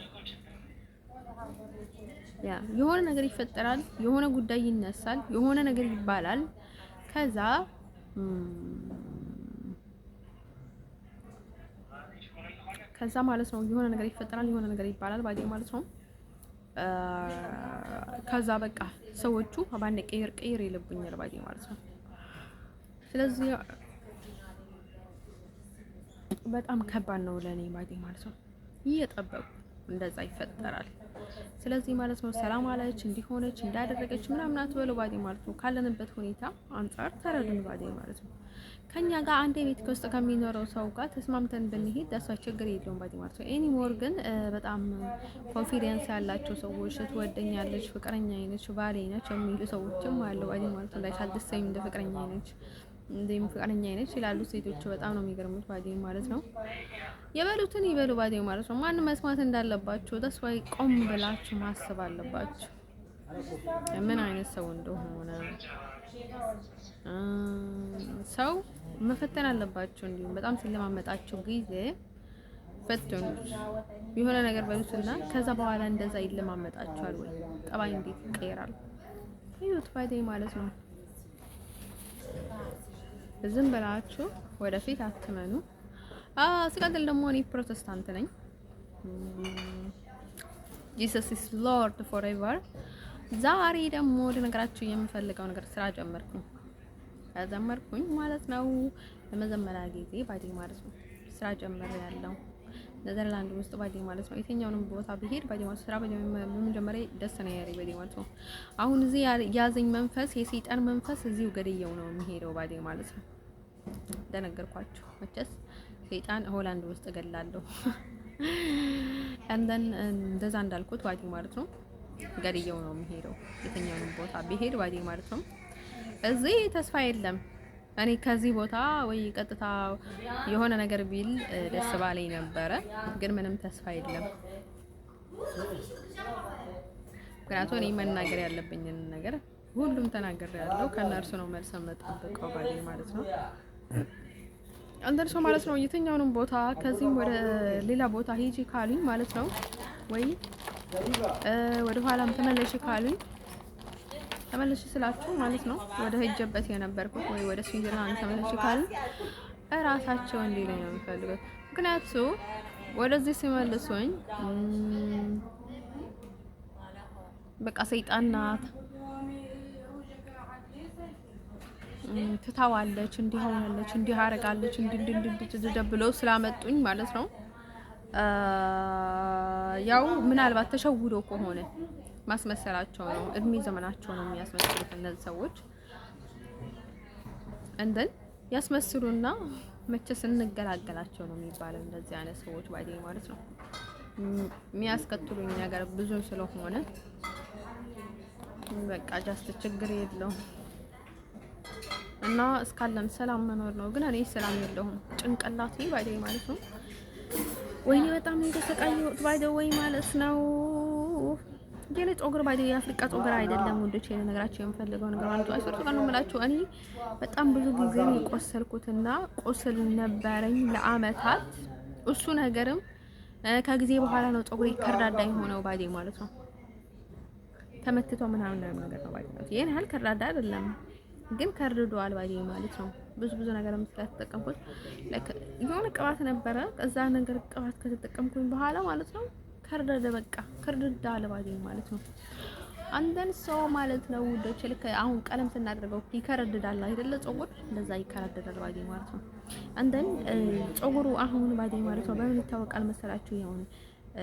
ያ የሆነ ነገር ይፈጠራል፣ የሆነ ጉዳይ ይነሳል፣ የሆነ ነገር ይባላል። ከዛ ማለት ነው የሆነ ነገር ይፈጠራል፣ የሆነ ነገር ይባላል ባዲ ማለት ነው። ከዛ በቃ ሰዎቹ ባንዴ ቀይር ይልብኛል ባዲ ማለት ነው። ስለዚህ በጣም ከባድ ነው ለኔ ባዲ ማለት ነው። እየጠበቁ እንደዛ ይፈጠራል። ስለዚህ ማለት ነው ሰላም አለች እንዲሆነች እንዳደረገች ምናምን አትበሉ ባዴ ማለት ነው። ካለንበት ሁኔታ አንጻር ተረዱን ባዴ ማለት ነው። ከኛ ጋር አንድ ቤት ውስጥ ከሚኖረው ሰው ጋር ተስማምተን ብንሄድ ደሷ ችግር የለውም ባዴ ማለት ነው። ኤኒሞር ግን በጣም ኮንፊደንስ ያላቸው ሰዎች ትወደኛለች፣ ፍቅረኛ አይነች፣ ባሌ ነች የሚሉ ሰዎችም አሉ ባዴ ማለት ነው። ላይ ካልደሰኝ እንደ ፍቅረኛ አይነች እንደም ፍቅረኛ አይነች ይላሉ ሴቶች። በጣም ነው የሚገርሙት ባዴ ማለት ነው። የበሉትን ይበሉ ባዴ ማለት ነው። ማን መስማት እንዳለባችሁ ተስፋ ቆም ብላችሁ ማሰብ አለባችሁ። ምን አይነት ሰው እንደሆነ ሰው መፈተን አለባችሁ። እንዲሁም በጣም ሲለማመጣችሁ ጊዜ ፈትኑት። የሆነ ነገር በሉትና ከዛ በኋላ እንደዛ ይለማመጣችኋል ወይ ጠባይ እንዴት ይቀየራል? ይሁት ባዴ ማለት ነው። ዝም ብላችሁ ወደፊት አትመኑ። ሲቀጥል ደግሞ እኔ ፕሮቴስታንት ነኝ። ጂሰስ ኢዝ ሎርድ ፎሬቨር። ዛሬ ደግሞ ለነገራችሁ የምፈልገው ነገር ስራ ጀመርኩኝ ማለት ነው። ለመጀመሪያ ጊዜ ባዴ ማለት ነው ስራ ጀምሬያለሁ ኔዘርላንድ ውስጥ ባዴ ማለት ነው። የትኛውንም ቦታ ብሄድ ባዴ ማለት ስራ በመጀመሪያ ደስ ነው ያለኝ ባዴ ማለት ነው። አሁን እዚህ ያዘኝ መንፈስ የሰይጣን መንፈስ እዚሁ ገድየው ነው የሚሄደው ባዴ ማለት ነው። እንደነገርኳችሁ መቼስ ሰይጣን ሆላንድ ውስጥ እገላለሁ እንደን እንደዛ እንዳልኩት ባዴ ማለት ነው። ገድየው ነው የሚሄደው የትኛውንም ቦታ ብሄድ ባዴ ማለት ነው። እዚህ ተስፋ የለም። እኔ ከዚህ ቦታ ወይ ቀጥታ የሆነ ነገር ቢል ደስ ባለኝ ነበረ፣ ግን ምንም ተስፋ የለም። ምክንያቱም እኔ መናገር ያለብኝን ነገር ሁሉም ተናግሬያለሁ። ከነርሱ ነው መልስ የምጠብቀው ባዴ ማለት ነው። እንደርሶ ማለት ነው የትኛውንም ቦታ ከዚህም ወደ ሌላ ቦታ ሂጂ ካሉኝ ማለት ነው ወይ ወደ ኋላም ተመለሽ ካሉኝ ተመለሽ ስላችሁ ማለት ነው ወደ ሄጀበት የነበርኩት ወይ ወደ ስዊዘርላንድ ተመለሽ ካሉኝ እራሳቸው እንዲለኝ ነው የሚፈልገው። ምክንያቱም ወደዚህ ሲመልሱኝ በቃ ሰይጣን ናት ትታዋለች፣ እንዲህ ሆናለች፣ እንዲህ አረጋለች፣ እንዲህ ብለው ስላመጡኝ ማለት ነው። ያው ምናልባት ተሸውዶ ከሆነ ማስመሰላቸው ነው፣ እድሜ ዘመናቸው ነው የሚያስመስሉት እነዚህ ሰዎች። እንደን ያስመስሉና መቼስ እንገላገላቸው ነው የሚባለው እንደዚህ አይነት ሰዎች ባዴ ማለት ነው። የሚያስከትሉኝ ነገር ብዙ ስለሆነ በቃ ጃስት ችግር የለውም እና እስካለን ሰላም መኖር ነው። ግን እኔ ሰላም የለውም ጭንቅላቴ ባዴ ማለት ነው። ወይኔ በጣም እንደተሰቃየሁት ባዴ ወይ ማለት ነው። የኔ ጾግር ባዴ የአፍሪካ ጾግር አይደለም ወንዶች። የኔ ነገራቸው የምፈልገው ነገር ማለት ነው። አይሶርቱ ቀን ነው የምላችሁ። እኔ በጣም ብዙ ጊዜ የቆሰልኩትና ቁስል ነበረኝ ለአመታት። እሱ ነገርም ከጊዜ በኋላ ነው ጾግሬ ከርዳዳ የሆነው ባዴ ማለት ነው። ተመትቶ ምናምን ነገር ነው ባዴ ማለት። ይሄን ያህል ከርዳዳ አይደለም ግን ከርድዷል ባዴ ማለት ነው። ብዙ ነገር ስለተጠቀምኩት የሆነ ቅባት ነበረ። ከዛ ነገር ቅባት ከተጠቀምኩኝ በኋላ ማለት ነው ከርደደ በቃ ከርድዳ አለ ባዴ ማለት ነው። አንደን ሰው ማለት ነው ውዶች፣ ልክ አሁን ቀለም ስናደርገው ይከረድዳል አይደለ? ጾጉር እንደዛ ይከረድዳል ባዴ ማለት ነው። አንደን ጾጉሩ አሁን ባዴ ማለት ነው በምን ይታወቃል መሰላችሁ? ያውን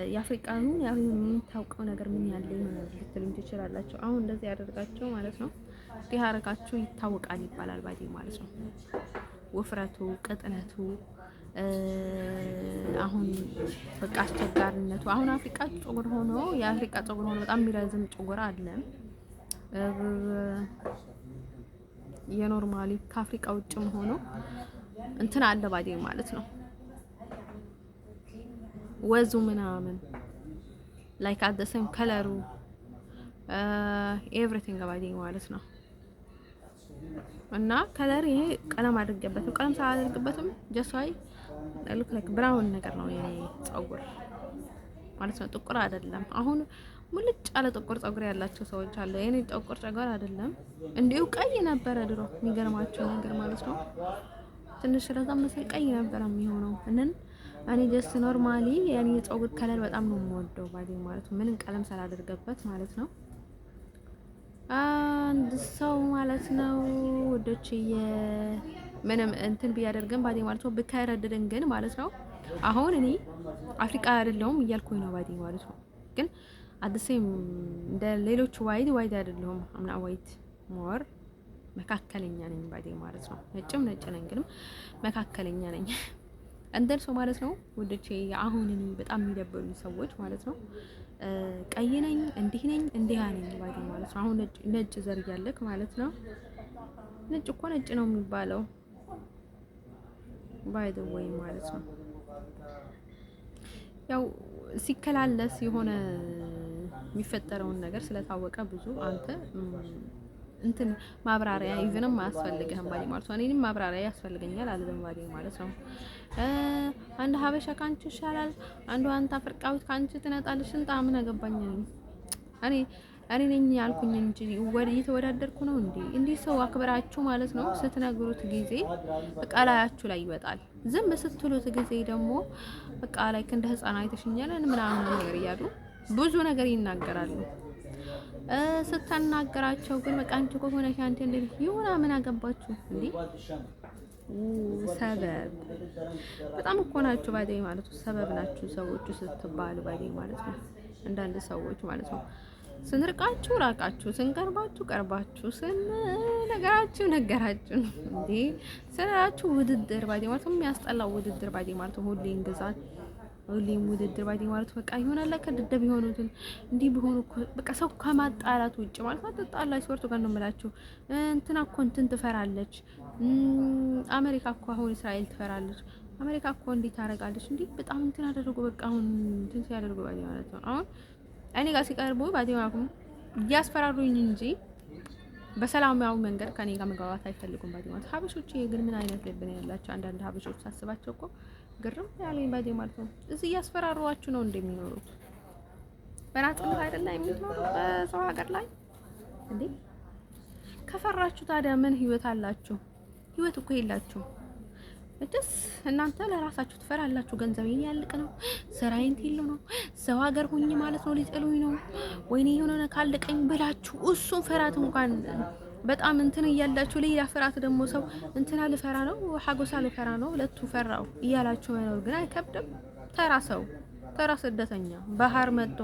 የአፍሪካኑ ያው የምታውቀው ነገር ምን ያለ ይሆናል ልትሉኝ ትችላላችሁ። አሁን እንደዚህ ያደርጋቸው ማለት ነው ዲሃረካችሁ ይታወቃል ይባላል ባዴ ማለት ነው። ውፍረቱ፣ ቅጥነቱ አሁን በቃ አስቸጋሪነቱ። አሁን አፍሪካ ጾጉር ሆኖ የአፍሪካ ጾጉር ሆኖ በጣም የሚረዝም ጾጉር አለ። የኖርማሊ ከአፍሪካ ውጭም ሆኖ እንትን አለ ባዴ ማለት ነው። ወዙ ምናምን ላይክ አት ዘ ሴም ከለሩ ኤቭሪቲንግ ባዴ ማለት ነው። እና ከለር ይሄ ቀለም አድርገበትም ቀለም ሳላደርግበትም ጀሳይ ሉክ ላይክ ብራውን ነገር ነው የኔ ጸጉር ማለት ነው። ጥቁር አይደለም። አሁን ሙልጭ ያለ ጥቁር ጸጉር ያላቸው ሰዎች አሉ። የኔ ጥቁር ጸጉር አይደለም፣ እንዲሁ ቀይ ነበረ ድሮ። የሚገርማቸው ነገር ማለት ነው ትንሽ ረዛም መሰል ቀይ ነበረ የሚሆነው። እኔ ጀስት ኖርማሊ የኔ ጸጉር ከለር በጣም ነው የምወደው ባዴ ማለት ነው። ምንም ቀለም ሳላደርግበት ማለት ነው። አንድ ሰው ማለት ነው ወዶች ምንም እንትን ቢያደርግን ባዴ ማለት ነው ብከረድድን ግን ማለት ነው አሁን እኔ አፍሪካ አይደለሁም እያልኩኝ ነው ባዲ ማለት ነው። ግን አዲስም እንደ ሌሎች ዋይድ አይደለሁም። አምና ዋይድ ሞር መካከለኛ ነኝ ባዲ ማለት ነው። ነጭም ነጭ ነኝ ግን መካከለኛ ነኝ እንደርሶ ማለት ነው ውዶቼ። አሁን እኔ በጣም የሚደብሩኝ ሰዎች ማለት ነው ቀይ ነኝ እንዲህ ነኝ እንዲህ ነኝ ባዲ ማለት ነው። አሁን ነጭ ዘር ያለክ ማለት ነው። ነጭ እኮ ነጭ ነው የሚባለው ባይ ዘ ወይ ማለት ነው። ያው ሲከላለስ የሆነ የሚፈጠረውን ነገር ስለታወቀ ብዙ አንተ እንትን ማብራሪያ ኢቭንም አያስፈልግህም ባዲ ማለት ነው። እኔንም ማብራሪያ ያስፈልገኛል አልልም ባዲ ማለት ነው። አንድ ሀበሻ ካንቺ ይሻላል፣ አንዱ አንተ አፍሪካዊት ካንቺ ትነጣለሽ። እንጣ ምን አገባኝ እኔ ነኝ ያልኩኝ እንጂ እየተወዳደርኩ ነው እንዴ? እንዲህ ሰው አክብራችሁ ማለት ነው ስትነግሩት ጊዜ በቃ ላያችሁ ላይ ይወጣል። ዝም ስትሉት ጊዜ ደግሞ በቃ ላይ እንደ ህፃን አይተሽኛል ምናምን ነገር እያሉ ብዙ ነገር ይናገራሉ። ስትናገራቸው ግን በቃ አንቺ ከሆነ አንተ እንዴ ይሁን ምን አገባችሁ እንዴ? ሰበብ በጣም እኮ ናችሁ ባዴ ማለት ነው። ሰበብ ናችሁ ሰዎቹ ስትባሉ ባዴ ማለት ነው። አንዳንድ ሰዎች ማለት ነው ስንርቃችሁ ራቃችሁ፣ ስንቀርባችሁ ቀርባችሁ፣ ስንነገራችሁ ነገራችሁ እንዴ ስራችሁ ውድድር ባዴ ማለት ነው። የሚያስጠላው ውድድር ባዴ ማለት ነው። ሁሌም ግዛት ሁሌም ውድድር ባዴ ማለት በቃ ይሆናል ከደደብ የሆኑትን እንዲህ ቢሆኑ በቃ ሰው ከማጣላት ውጭ ማለት አትጣላች። ወርቱ ጋር ነው የምላችሁ። እንትና እኮ እንትን ትፈራለች። አሜሪካ እኮ አሁን እስራኤል ትፈራለች። አሜሪካ እኮ እንዴት ታረጋለች? እንዴ በጣም እንትን አደረጉ። በቃ አሁን እንትን ሲያደርጉ ባዴ ማለት ነው። አሁን እኔ ጋር ሲቀርቡ ባዴ ማለት ነው እያስፈራሩኝ እንጂ በሰላማዊ መንገድ ከኔ ጋር መግባባት አይፈልጉም ባዴ ማለት። ሀበሾች ግን ምን አይነት ልብ ነው ያላቸው? አንዳንድ ሀበሾች ሳስባቸው እኮ ግርም ያለኝ ባዴ ማለት ነው። እዚህ እያስፈራሯችሁ ነው እንደሚኖሩት። በናጽነት አይደለም የሚኖሩት በሰው ሀገር ላይ እንዴ። ከፈራችሁ ታዲያ ምን ህይወት አላችሁ? ህይወት እኮ የላችሁ። እድስ እናንተ ለራሳችሁ ትፈራላችሁ። ገንዘቤን ያልቅ ነው፣ ስራዬን ትይሉ ነው፣ ሰው ሀገር ሁኝ ማለት ነው፣ ሊጥሉኝ ነው ወይኔ የሆነ ካልደቀኝ ብላችሁ እሱን ፍራት እንኳን በጣም እንትን እያላችሁ ሌላ ፍራት ደግሞ ሰው እንትና ልፈራ ነው ሀጎሳ ልፈራ ነው ሁለቱ ፈራው እያላችሁ መኖር ግን አይከብድም? ተራ ስደተኛ ባህር መጥቶ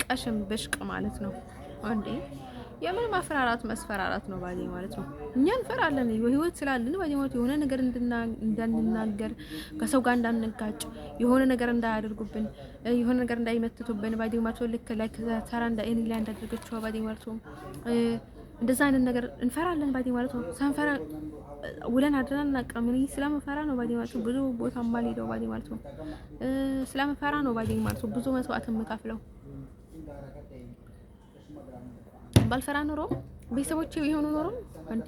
ቀሽም ብሽቅ ማለት ነው እንዴ። የምን ማፈራራት መስፈራራት ነው ባዴ ማለት ነው። እኛ እንፈራለን ህይወት ስላለን ባዴ ማለት የሆነ ነገር እንዳንናገር፣ ከሰው ጋር እንዳንጋጭ፣ የሆነ ነገር እንዳያደርጉብን፣ የሆነ ነገር እንዳይመትቱብን ባዴ ማለት ልክ ላይ ተራ እኔ ላይ እንዳደረገችው ባዴ ማለት ነው። እንደዛ አይነት ነገር እንፈራለን ባዴ ማለት ነው። ሳንፈራ ውለን አድረን እናቀም። እኔ ስለምፈራ ነው ባዴ ማለት ነው። ብዙ ቦታ ማልሄደው ባዴ ማለት ነው። ስለምፈራ ነው ባዴ ማለት ነው። ብዙ መስዋዕት የምከፍለው ባልፈራ ኖሮ ቤተሰቦቼ ቢሆኑ ኖሮ እንዴ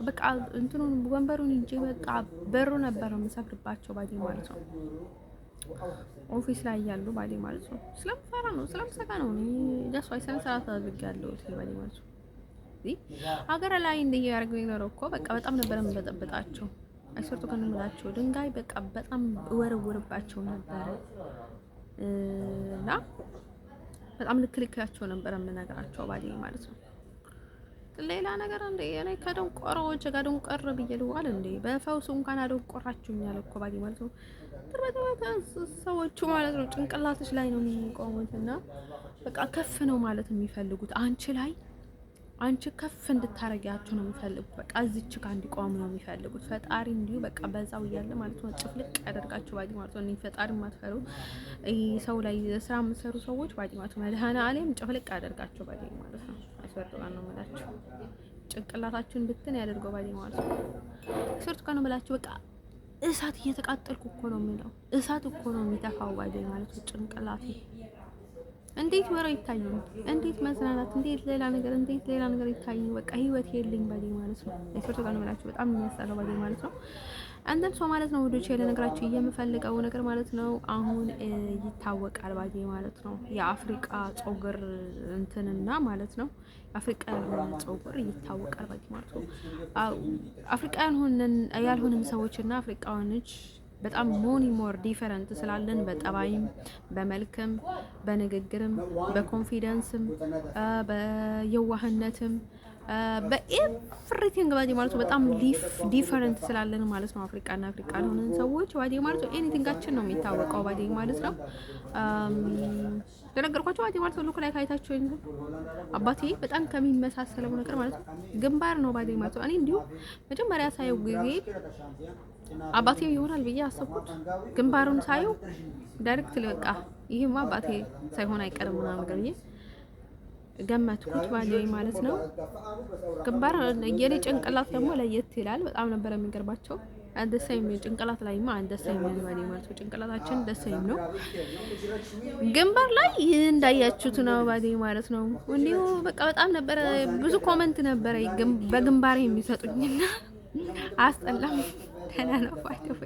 በቃ እንትኑን ወንበሩን እንጂ በቃ በሩ ነበር የምሰፍርባቸው ባዴ ማለት ነው። ኦፊስ ላይ ያሉ ባዴ ማለት ነው። ስለምፈራ ነው ስለምሰጋ ነው። ደስ አይሰን ሰዓት አድርጋለሁ ባዴ ማለት ነው። ሀገር ላይ እንደየ ያርገው ይኖር እኮ በቃ በጣም ነበር የምበጠብጣቸው። አይሰርቱ ከነምላቸው ድንጋይ በቃ በጣም ወርውርባቸው ነበር እና በጣም ልክልካቸው ነበር የምነግራቸው ባዴ ማለት ነው። ሌላ ነገር እንደ እኔ ከደንቆሮዎች ጋር ደንቆር ብዬልዋል እንዴ በፈውሱ እንኳን አደንቆራችሁኛል እኮ ባዴ ማለት ነው። ሰዎቹ ማለት ነው ጭንቅላትሽ ላይ ነው የሚቆሙት እና በቃ ከፍ ነው ማለት የሚፈልጉት አንቺ ከፍ እንድታረጊያቸው ነው የሚፈልጉት። በቃ እዚች ጋር እንዲቆሙ ነው የሚፈልጉት። ፈጣሪ እንዲሁ በቃ በዛው እያለ ማለት ነው ጭፍልቅ ያደርጋቸው ባዲ ማለት ነው። ፈጣሪ ማትፈሩ ሰው ላይ ስራ የምትሰሩ ሰዎች ባዲ ማለት ነው መድኃኔዓለም ጭፍልቅ ያደርጋቸው ባዲ ማለት ነው። አስወርቷን ነው የምላችሁ። ጭንቅላታችሁን ብትን ያደርገው ባዲ ማለት ነው። አስወርቷን ነው የምላችሁ። በቃ እሳት እየተቃጠልኩ እኮ ነው የሚለው እሳት እኮ ነው የሚተፋው ባዲ ማለት ነው ጭንቅላቴ። እንዴት ወሬ ይታየኝ? እንዴት መዝናናት? እንዴት ሌላ ነገር ይታየኝ? በቃ ህይወት የለኝ ባዲ ማለት ነው። ለፍርቱ ጋር ነው የምላችሁ። በጣም የሚያስጠላው ባዲ ማለት ነው። አንተም ሰው ማለት ነው ወዶች ለነገራችሁ የምፈልገው ነገር ማለት ነው አሁን ይታወቃል ባዲ ማለት ነው። የአፍሪካ ጾግር እንትንና ማለት ነው አፍሪካ ጾግር ይታወቃል ባዲ ማለት ነው። አፍሪካን ያልሆነን ሰዎችና አፍሪካኖች በጣም ሞር ዲፈረንት ስላለን በጠባይም በመልክም በንግግርም በኮንፊደንስም በየዋህነትም በኤቭሪቲንግ ባዲ ማለት ነው በጣም ዲፈረንት ስላለን ማለት ነው። አፍሪካና አፍሪካ ሆነን ሰዎች ባዲ ማለት ነው ኤኒቲንጋችን ነው የሚታወቀው ባዲ ማለት ነው። ለነገርኳቸው ባዲ ማለት ነው ሉክ ላይ ካይታችሁ አባቴ በጣም ከሚመሳሰለው ነገር ማለት ነው ግንባር ነው ባዲ ማለት ነው። እኔ እንዲሁ መጀመሪያ ሳየው ጊዜ አባቴ ይሆናል ብዬ አሰብኩት። ግንባሩን ሳየው ዳይሬክት በቃ ይሄማ አባቴ ሳይሆን አይቀርም ምናምን ነገር ብዬ ገመትኩት ማለት ነው። ግንባር የኔ ጭንቅላት ደግሞ ለየት ይላል። በጣም ነበር የሚገርባቸው። አንደሰይም ጭንቅላት ላይማ አንደሰይም ነው ማለት ነው። ጭንቅላታችን ደሰይም ነው። ግንባር ላይ እንዳያችሁት ነው ማለት ነው። እንዲሁ በቃ በጣም ነበር ብዙ ኮመንት ነበር በግንባር የሚሰጡኝና አስጠላም ተናነፋቸው።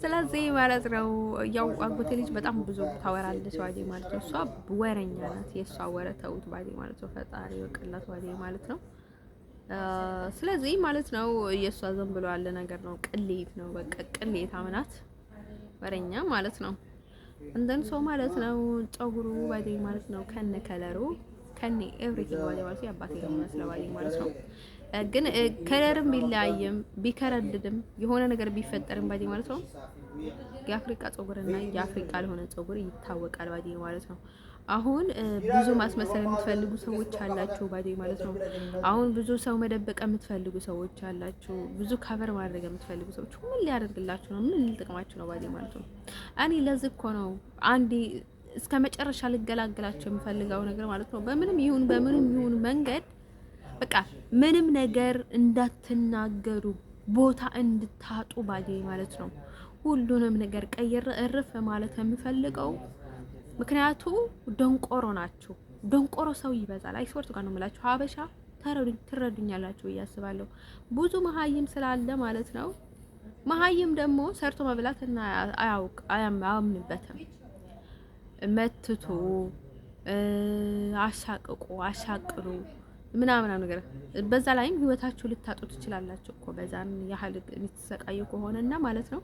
ስለዚህ ማለት ነው ያው አጎቴ ልጅ በጣም ብዙ ታወራለች ማለት ነው። እሷ ወረኛ ናት። የእሷ ወረ ተውት ማለት ነው። ፈጣሪ ወቀላት ማለት ነው። ስለዚህ ማለት ነው የእሷ ዝም ብሎ ያለ ነገር ነው። ቅሌት ነው በቃ ቅሌት አምናት ወረኛ ማለት ነው። እንደን ሰው ማለት ነው ጸጉሩ ማለት ነው ከነ ከለሩ ከነ ኤቭሪቲንግ ማለት ያባቴ ነው ማለት ነው። ግን ከለርም ቢለያይም ቢከረድድም የሆነ ነገር ቢፈጠርም ባዲ ማለት ነው የአፍሪካ ጸጉርና የአፍሪካ ያልሆነ ጸጉር ይታወቃል ባዲ ማለት ነው። አሁን ብዙ ማስመሰል የምትፈልጉ ሰዎች አላችሁ ባዲ ማለት ነው። አሁን ብዙ ሰው መደበቅ የምትፈልጉ ሰዎች አላችሁ። ብዙ ከቨር ማድረግ የምትፈልጉ ሰዎች ምን ሊያደርግላችሁ ነው? ምን ሊጠቅማችሁ ነው ባዲ ማለት ነው? እኔ ለዚህ እኮ ነው አንዴ እስከ መጨረሻ ልገላገላችሁ የምፈልገው ነገር ማለት ነው። በምንም ይሁን መንገድ በቃ ምንም ነገር እንዳትናገሩ ቦታ እንድታጡ ባዲ ማለት ነው። ሁሉንም ነገር ቀይር እርፍ ማለት የምፈልገው ምክንያቱ ደንቆሮ ናችሁ። ደንቆሮ ሰው ይበዛል። አይስወርት ጋር ነው የምላችሁ። ሀበሻ ትረዱኛላችሁ ብዬ አስባለሁ። ብዙ መሀይም ስላለ ማለት ነው። መሀይም ደግሞ ሰርቶ መብላትና አያምንበትም። መትቶ አሻቅሉ ምናምን ነገር በዛ ላይም ህይወታችሁ ልታጡ ትችላላችሁ እኮ በዛን ያህል የምትሰቃዩ ከሆነና ማለት ነው።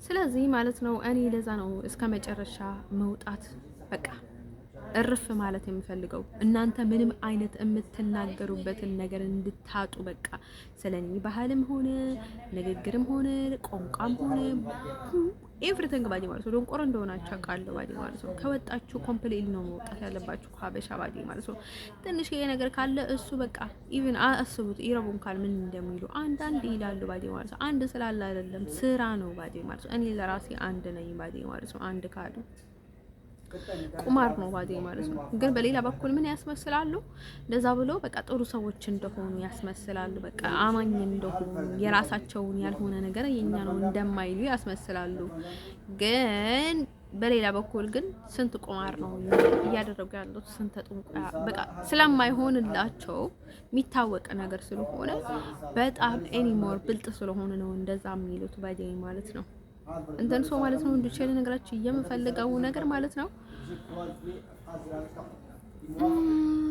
ስለዚህ ማለት ነው እኔ ለዛ ነው እስከ መጨረሻ መውጣት በቃ እርፍ ማለት የምፈልገው እናንተ ምንም አይነት የምትናገሩበትን ነገር እንድታጡ በቃ ስለኔ ባህልም ሆነ ንግግርም ሆነ ቋንቋም ሆነ ኤቭሪቲንግ ባዲ ማለት ነው። ደንቆሮ እንደሆናችሁ አውቃለሁ ባዲ ማለት ነው። ከወጣችሁ ኮምፕሊት ነው መውጣት ያለባችሁ ሀበሻ ባዲ ማለት ነው። ትንሽ ይሄ ነገር ካለ እሱ በቃ ኢቭን አስቡት ይረቡን ካል ምን እንደሚሉ አንዳንድ ይላሉ ባዲ ማለት ነው። አንድ ስላለ አይደለም ስራ ነው ባዲ ማለት ነው። እኔ ለራሴ አንድ ነኝ ባዲ ማለት ነው። አንድ ካሉ ቁማር ነው ባዲ ማለት ነው። ግን በሌላ በኩል ምን ያስመስላሉ? ለዛ ብሎ በቃ ጥሩ ሰዎች እንደሆኑ ያስመስላሉ። በቃ አማኝ እንደሆኑ የራሳቸውን ያልሆነ ነገር የኛ ነው እንደማይሉ ያስመስላሉ። ግን በሌላ በኩል ግን ስንት ቁማር ነው እያደረጉ ያሉት? ስንት ጥንቆ በቃ ስለማይሆንላቸው የሚታወቅ ነገር ስለሆነ በጣም ኤኒሞር ብልጥ ስለሆነ ነው እንደዛ የሚሉት ባዲ ማለት ነው። እንትን ሰው ማለት ነው እንድችል ነገራችሁ የምፈልገው ነገር ማለት ነው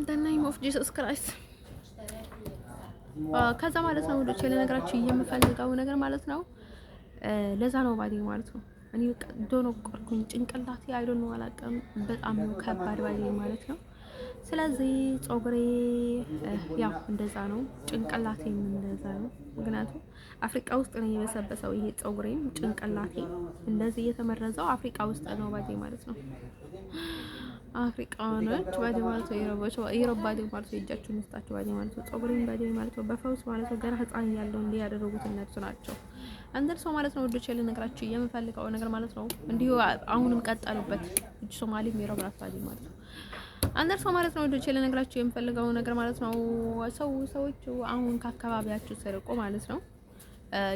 the name of Jesus Christ ከዛ ማለት ነው እንድችል ነገራችሁ የምፈልገው ነገር ማለት ነው። ለዛ ነው ባዲ ማለት ነው። እኔ በቃ ዶኖ ቆርኩኝ ጭንቅላቴ አይዶን ነው አላውቅም። በጣም ነው ከባድ ባዲ ማለት ነው። ስለዚህ ጸጉሬ ያው እንደዛ ነው፣ ጭንቅላቴም እንደዛ ነው። ምክንያቱም አፍሪካ ውስጥ ነው የበሰበሰው ይሄ ጸጉሬም ጭንቅላቴ እንደዚህ የተመረዘው አፍሪካ ውስጥ ነው ባዲ ማለት ነው። አፍሪካኖች ባዲ ማለት ነው የሮባ ባዲ ማለት ነው። እጃችሁን መስጣችሁ ባዲ ማለት ነው። ጸጉሬን ባዲ ማለት ነው በፈውስ ማለት ነው። ገና ህፃን ያለው እንዲህ ያደረጉት እነሱ ናቸው። አንደር ሰው ማለት ነው ወዶች ያለ ነገራችሁ የምፈልገው ነገር ማለት ነው። እንዲሁ አሁንም ቀጠሉበት። እጅ ሶማሊ የሮባ ባዲ ማለት ነው። አንደር ሰው ማለት ነው ወዶች ያለ ነገራችሁ የምፈልገው ነገር ማለት ነው። ሰዎች አሁን ከአካባቢያችሁ ስርቆ ማለት ነው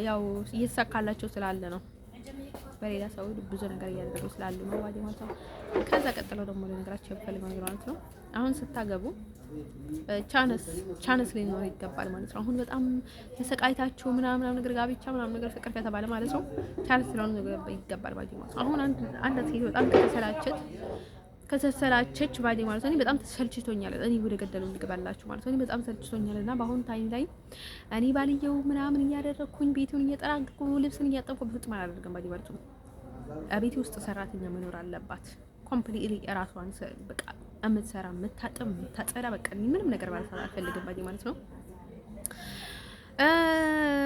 ያው እየተሳካላቸው ስላለ ነው። በሌላ ሰው ብዙ ነገር እያደረጉ ስላሉ ነው ባዲ ማለት ነው። ከዛ ቀጥለው ደግሞ ለነገራችሁ የምፈልገው ነገር ማለት ነው አሁን ስታገቡ ቻንስ ሊኖር ይገባል ማለት ነው። አሁን በጣም ተሰቃይታችሁ ምናምን ነገር ጋብቻ ምናምን ነገር ፍቅር ከተባለ ማለት ነው ቻንስ ሊኖር ይገባል ባዲ ማለት ነው። አሁን አንድ ሴት በጣም ከተሰላቸች ባዲ ማለት ነው። እኔ በጣም ተሰልችቶኛል። እኔ ወደ ገደሉ ልግባላችሁ ማለት ነው። እኔ በጣም ተሰልችቶኛልና በአሁን ታይም ላይ እኔ ባልየው ምናምን እያደረኩኝ ቤቱን እየጠራግኩ ልብስን እያጠብኩ በፍጹም አላደርግም ባዲ ማለት ነው። ቤቴ ውስጥ ሰራተኛ መኖር አለባት። ኮምፕሊትሊ ራሷን በቃ የምትሰራ የምታጥብ የምታጸዳ በቃ ምንም ነገር ማለት አልፈልግም ባዲ ማለት ነው።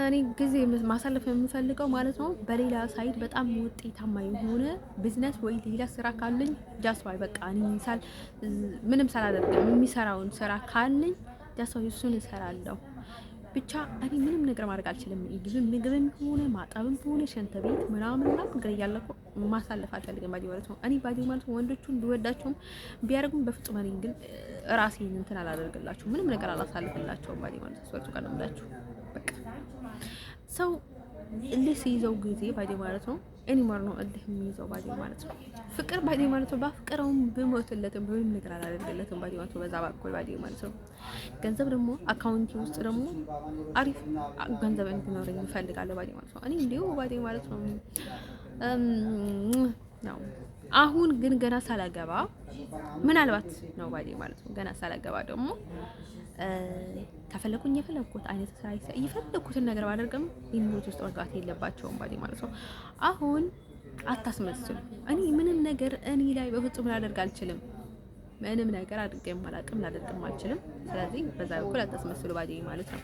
እኔ ጊዜ ማሳለፍ የምፈልገው ማለት ነው በሌላ ሳይድ በጣም ውጤታማ የሆነ ቢዝነስ ወይ ሌላ ስራ ካለኝ ጃስዋይ በቃ እኔ ምንም ሳላደርግ የሚሰራውን ስራ ካለኝ ጃስዋይ እሱን እሰራለሁ። ብቻ እኔ ምንም ነገር ማድረግ አልችልም። ምግብም ሆነ ማጠብም ሆነ ሽንት ቤት ምናምን ነገር እያለኩ ማሳለፍ አልፈልግም ባዲ ማለት ነው። እኔ ባዲ ማለት ነው ወንዶቹን ቢወዳቸውም ቢያደርጉም በፍጹም እኔ ግን ራሴን እንትን አላደርግላቸው ምንም ነገር አላሳልፍላቸውም ባዲ ማለት ነው። ሰው ቀደምላችሁ በቃ ሰው እልህ ሲይዘው ጊዜ ባዲ ማለት ነው ኤኒሞር ነው እልህ የሚይዘው ባዲ ማለት ነው። ፍቅር ባዲ ማለት ነው ባፍቅረውም ብሞትለትም ምንም ነገር አላደርግለትም ባዲ ማለት ነው። በዛ በኩል ባዲ ማለት ነው። ገንዘብ ደግሞ አካውንት ውስጥ ደግሞ አሪፍ ገንዘብ እንዲኖረኝ እፈልጋለሁ ባዲ ማለት ነው። እኔ እንዲሁ ባዲ ማለት ነው ነው አሁን ግን ገና ሳላገባ ምናልባት ነው ባዲ ማለት ነው። ገና ሳላገባ ደግሞ ከፈለኩኝ የፈለኩት አይነት ስራ የፈለኩትን ነገር ባደርግም ኢንቮት ውስጥ መግባት የለባቸውም ባዲ ማለት ነው። አሁን አታስመስሉ። እኔ ምንም ነገር እኔ ላይ በፍጹም ላደርግ አልችልም። ምንም ነገር አድርጌም አላውቅም ላደርግም አልችልም። ስለዚህ በዛ በኩል አታስመስሉ ባዲ ማለት ነው።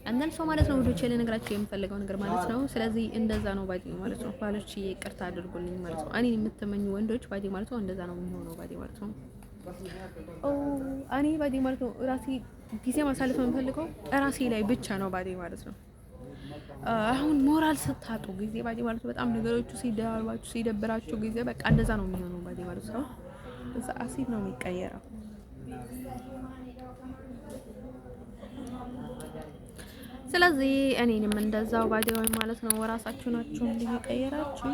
አንዳንድ ሰው ማለት ነው ወዶቼ ለነገራችሁ የምፈልገው ነገር ማለት ነው። ስለዚህ እንደዛ ነው ባዲ ማለት ነው። ባሎች ይቅርታ አድርጉልኝ ማለት ነው። እኔ የምትመኙ ወንዶች ባዲ ማለት ነው እንደዛ ነው የሚሆነው ባዲ ማለት ነው። እኔ ባዲ ማለት ነው ራሴ ጊዜ ማሳለፍ የምፈልገው ራሴ ላይ ብቻ ነው ባዲ ማለት ነው። አሁን ሞራል ስታጡ ጊዜ ባዲ ማለት ነው በጣም ነገሮቹ ሲደባባችሁ ሲደብራችሁ ጊዜ በቃ እንደዛ ነው የሚሆነው ባዲ ማለት ነው። እዛ አሲድ ነው የሚቀየረው። ስለዚህ እኔንም እንደዛው ባዲ ማለት ነው ራሳችሁ ናችሁ እንዲቀየራችሁ።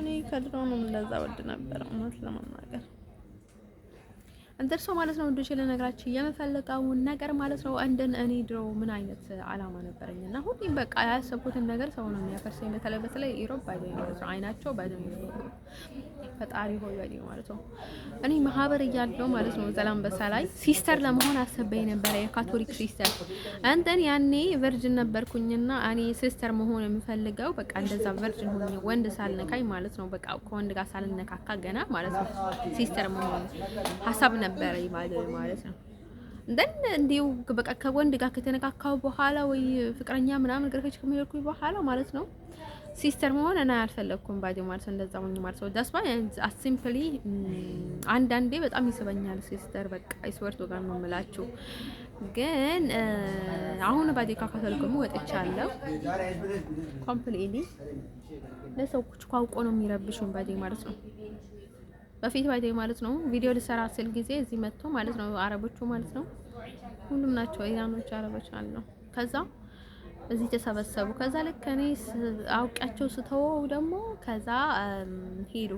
እኔ ከድሮ ነው እንደዛ ወድ ነበር ማለት ለማናገር እንደርሶ ማለት ነው ወንዶች ለነገራችሁ የምፈልገው ነገር ማለት ነው። እኔ ድሮ ምን አይነት አላማ ነበረኝና ሁሌም በቃ ያሰብኩትን ነገር ሰው ነው የሚያፈርሰኝ። በተለይ ኢሮፕ ባዲ ማለት ነው አይናቸው ባዲ ፈጣሪ ሆይ ባዲ ማለት ነው። እኔ ማህበር እያለሁ ማለት ነው ዘላንበሳ ላይ ሲስተር ለመሆን አሰበኝ ነበር፣ የካቶሊክ ሲስተር አንተን ያኔ ቨርጅን ነበርኩኝና እኔ ሲስተር መሆን የምፈልገው በቃ እንደዛ ቨርጅን ሆኜ ወንድ ሳልነካኝ ማለት ነው በቃ ከወንድ ጋር ሳልነካካ ገና ማለት ነው ሲስተር መሆን ሀሳብ ነበረ ማለት ነው። እንዲሁ በቃ ከወንድ ጋር ከተነካካው በኋላ ወይ ፍቅረኛ ምናምን ገርፈች ከመሄድኩኝ በኋላ ማለት ነው ሲስተር መሆን እና አልፈለኩም ባዲ ማለት ነው። እንደዛ ሆኜ ማለት ነው ዳስባ ሲምፕሊ አንዳንዴ በጣም ይስበኛል ሲስተር በቃ አይስወርቱ ጋር ነው የምላችሁ። ግን አሁን ባዲ ካካተልኩ ወጥቻለሁ ኮምፕሊትሊ። ለሰዎች ቋውቆ ነው የሚረብሹን ባዲ ማለት ነው። በፊት ባዲ ማለት ነው ቪዲዮ ልሰራ ስል ጊዜ እዚህ መጥቶ ማለት ነው አረቦቹ ማለት ነው ሁሉም ናቸው ኢራኖች አረቦች አሉ። ከዛ እዚህ ተሰበሰቡ። ከዛ ልክ እኔ አውቃቸው ስተወው ደግሞ ከዛ ሄዱ።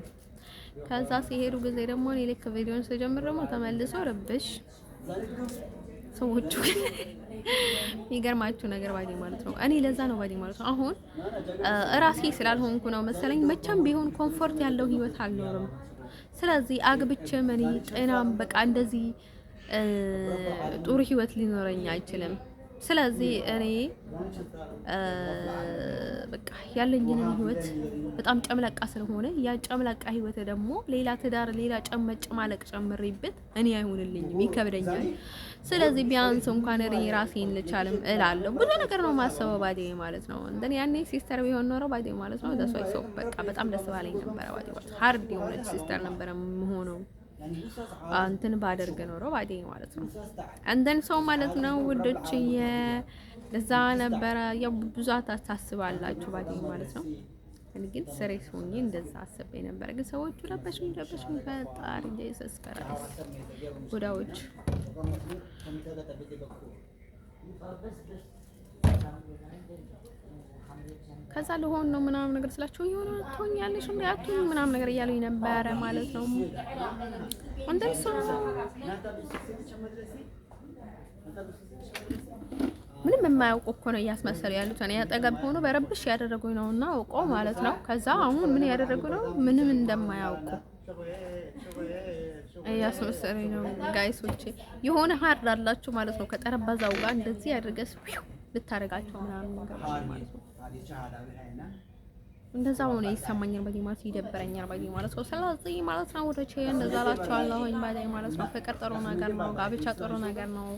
ከዛ ሲሄዱ ጊዜ ደግሞ እኔ ልክ ቪዲዮን ስጀምር ደግሞ ተመልሰው ረብሽ ሰዎቹ የሚገርማችሁ ነገር ባዲ ማለት ነው እኔ ለዛ ነው ባዲ ማለት ነው አሁን እራሴ ስላልሆንኩ ነው መሰለኝ መቼም ቢሆን ኮምፎርት ያለው ህይወት አልኖርም። ስለዚህ አግብቼም እኔ ጤናም በቃ እንደዚህ ጥሩ ህይወት ሊኖረኝ አይችልም። ስለዚህ እኔ በቃ ያለኝን ህይወት በጣም ጨምላቃ ስለሆነ ያ ጨምላቃ ህይወት ደግሞ ሌላ ትዳር ሌላ ጨመጭ ማለቅ ጨምሬበት እኔ አይሆንልኝም፣ ይከብደኛል። ስለዚህ ቢያንስ እንኳን እኔ ራሴን ልቻልም እላለሁ። ብዙ ነገር ነው ማሰበው ባዲ ማለት ነው። እንደኔ ያኔ ሲስተር ቢሆን ኖሮ ባዲ ማለት ነው ደስ አይሶ በቃ በጣም ደስ ባለኝ ነበር ባዲ ማለት ሃርድ የሆነች ሲስተር ነበር የምሆነው እንትን ባደርግ ኖሮ ባዲ ማለት ነው። እንደን ሰው ማለት ነው ውዶች ለዛ ነበረ ያው ብዙ ታስባላችሁ ባዲ ማለት ነው። እኔ ግን ስሬስ ሆኜ እንደዛ አስቤ ነበር። ግን ሰዎቹ ረበሽኝ ፈጣሪ ኢየሱስ ክርስቶስ ጉዳዎች ከዛ ልሆን ነው ምናምን ነገር ስላችሁ የሆነ ትሆኛለሽ እንዴ አትሆኝ ምናምን ነገር እያሉኝ ነበረ ማለት ነው። እንደሱ ምንም የማያውቁ እኮ ነው እያስመሰሉ ያሉት። እኔ አጠገብ ሆኖ በረብሽ ያደረጉኝ ነውና አውቆ ማለት ነው። ከዛ አሁን ምን ያደረጉ ነው ምንም እንደማያውቁ እያስመሰሉኝ ነው ጋይሶቼ። የሆነ ሀርድ አላችሁ ማለት ነው ከጠረባዛው ጋር እንደዚህ ያድርገስ ልታረጋቸው ምናምን ነገር ማለት ነው። እንደዛ ሆነ ይሰማኛል ባዲ ማለት ይደበረኛል ባዲ ማለት ነው። ስለዚህ ማለት ነው ወደቼ እንደዛ አላችኋለሁኝ ባዲ ማለት ነው። ፍቅር ጥሩ ነገር ነው፣ ጋብቻ ጥሩ ነገር ነው፣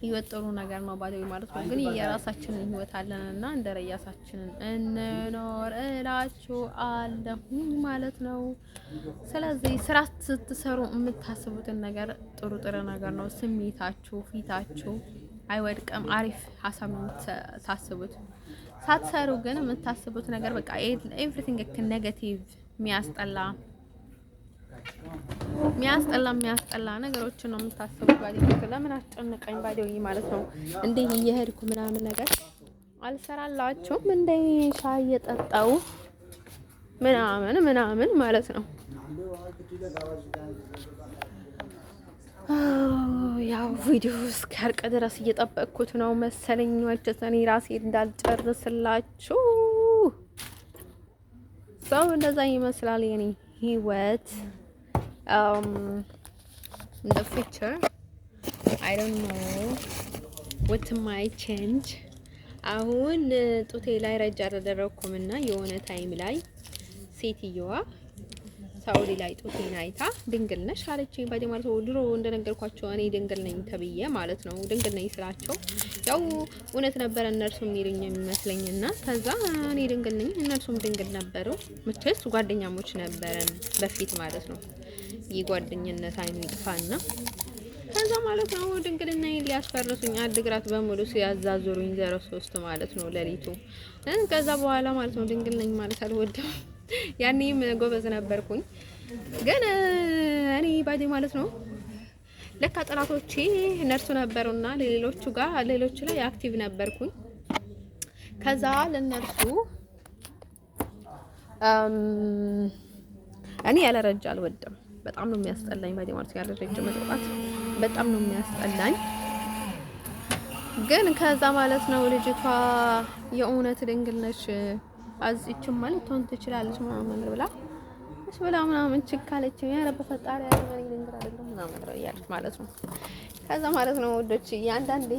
ህይወት ጥሩ ነገር ነው ባዲ ማለት ነው። ግን የራሳችንን ህይወት አለንና እንደ ራሳችንን እንኖር እላችሁ አለሁኝ ማለት ነው። ስለዚህ ስራ ስትሰሩ የምታስቡትን ነገር ጥሩ ነገር ነው። ስሜታችሁ ፊታችሁ አይወድቅም። አሪፍ ሀሳብ ነው የምታስቡት። ሳትሰሩ ግን የምታስቡት ነገር በቃ ኤቭሪቲንግ ኔጌቲቭ የሚያስጠላ ነገሮችን ነው የምታስቡት። ባዲ ለምን አስጨነቀኝ ባዲ ማለት ነው። እንዴ እየሄድኩ ምናምን ነገር አልሰራላችሁም እንዴ ሻይ እየጠጣው ምናምን ማለት ነው። ያው ቪዲዮ እስኪያልቅ ድረስ እየጠበቅኩት ነው መሰለኝ። እኔ ራሴ እንዳልጨርስላችሁ ሰው እንደዛ ይመስላል የኔ ህይወት። the future I don't know what might change። አሁን ጡቴ ላይ ረጃ ተደረኩምና የሆነ ታይም ላይ ሴትየዋ ሳውዲ ላይ ጡቴን አይታ ድንግል ነሽ አለችኝ ባዲ ማለት ነው። ድሮ እንደነገርኳቸው እኔ ድንግል ነኝ ተብዬ ማለት ነው። ድንግል ነኝ ስላቸው ያው እውነት ነበር እነርሱ የሚሉኝ የሚመስለኝና ከዛ እኔ ድንግል ነኝ እነርሱም ድንግል ነበሩ። መቼስ ጓደኛሞች ነበረን በፊት ማለት ነው። የጓደኝነት አይኑ ይጥፋና ከዛ ማለት ነው ድንግልና ሊያስፈርሱኝ አድግራት በሙሉ ሲያዛዙሩኝ 03 ማለት ነው ሌሊቱ። ከዛ በኋላ ማለት ነው ድንግል ነኝ ማለት አልወደም። ያኔም ጎበዝ ነበርኩኝ ግን እኔ ባዲ ማለት ነው ለካ ጠላቶቼ እነርሱ ነበሩና ሌሎቹ ላይ አክቲቭ ነበርኩኝ። ከዛ ለነርሱ እኔ ያለረጃ አልወደም። በጣም ነው የሚያስጠላኝ ባዲ ማለት ያለረጃ መጥፋት በጣም ነው የሚያስጠላኝ። ግን ከዛ ማለት ነው ልጅቷ የእውነት ድንግል ነሽ አዝጭም ማለት ቶን ትችላለች ምናምን ነገር ብላ እሺ ብላ ምናምን ችካለች። ያ ረብ ፈጣሪ ያለኝ ድንግል አይደለም ምናምን ነገር እያለች ማለት ነው። ከዛ ማለት ነው ወዶች ያንዳንዴ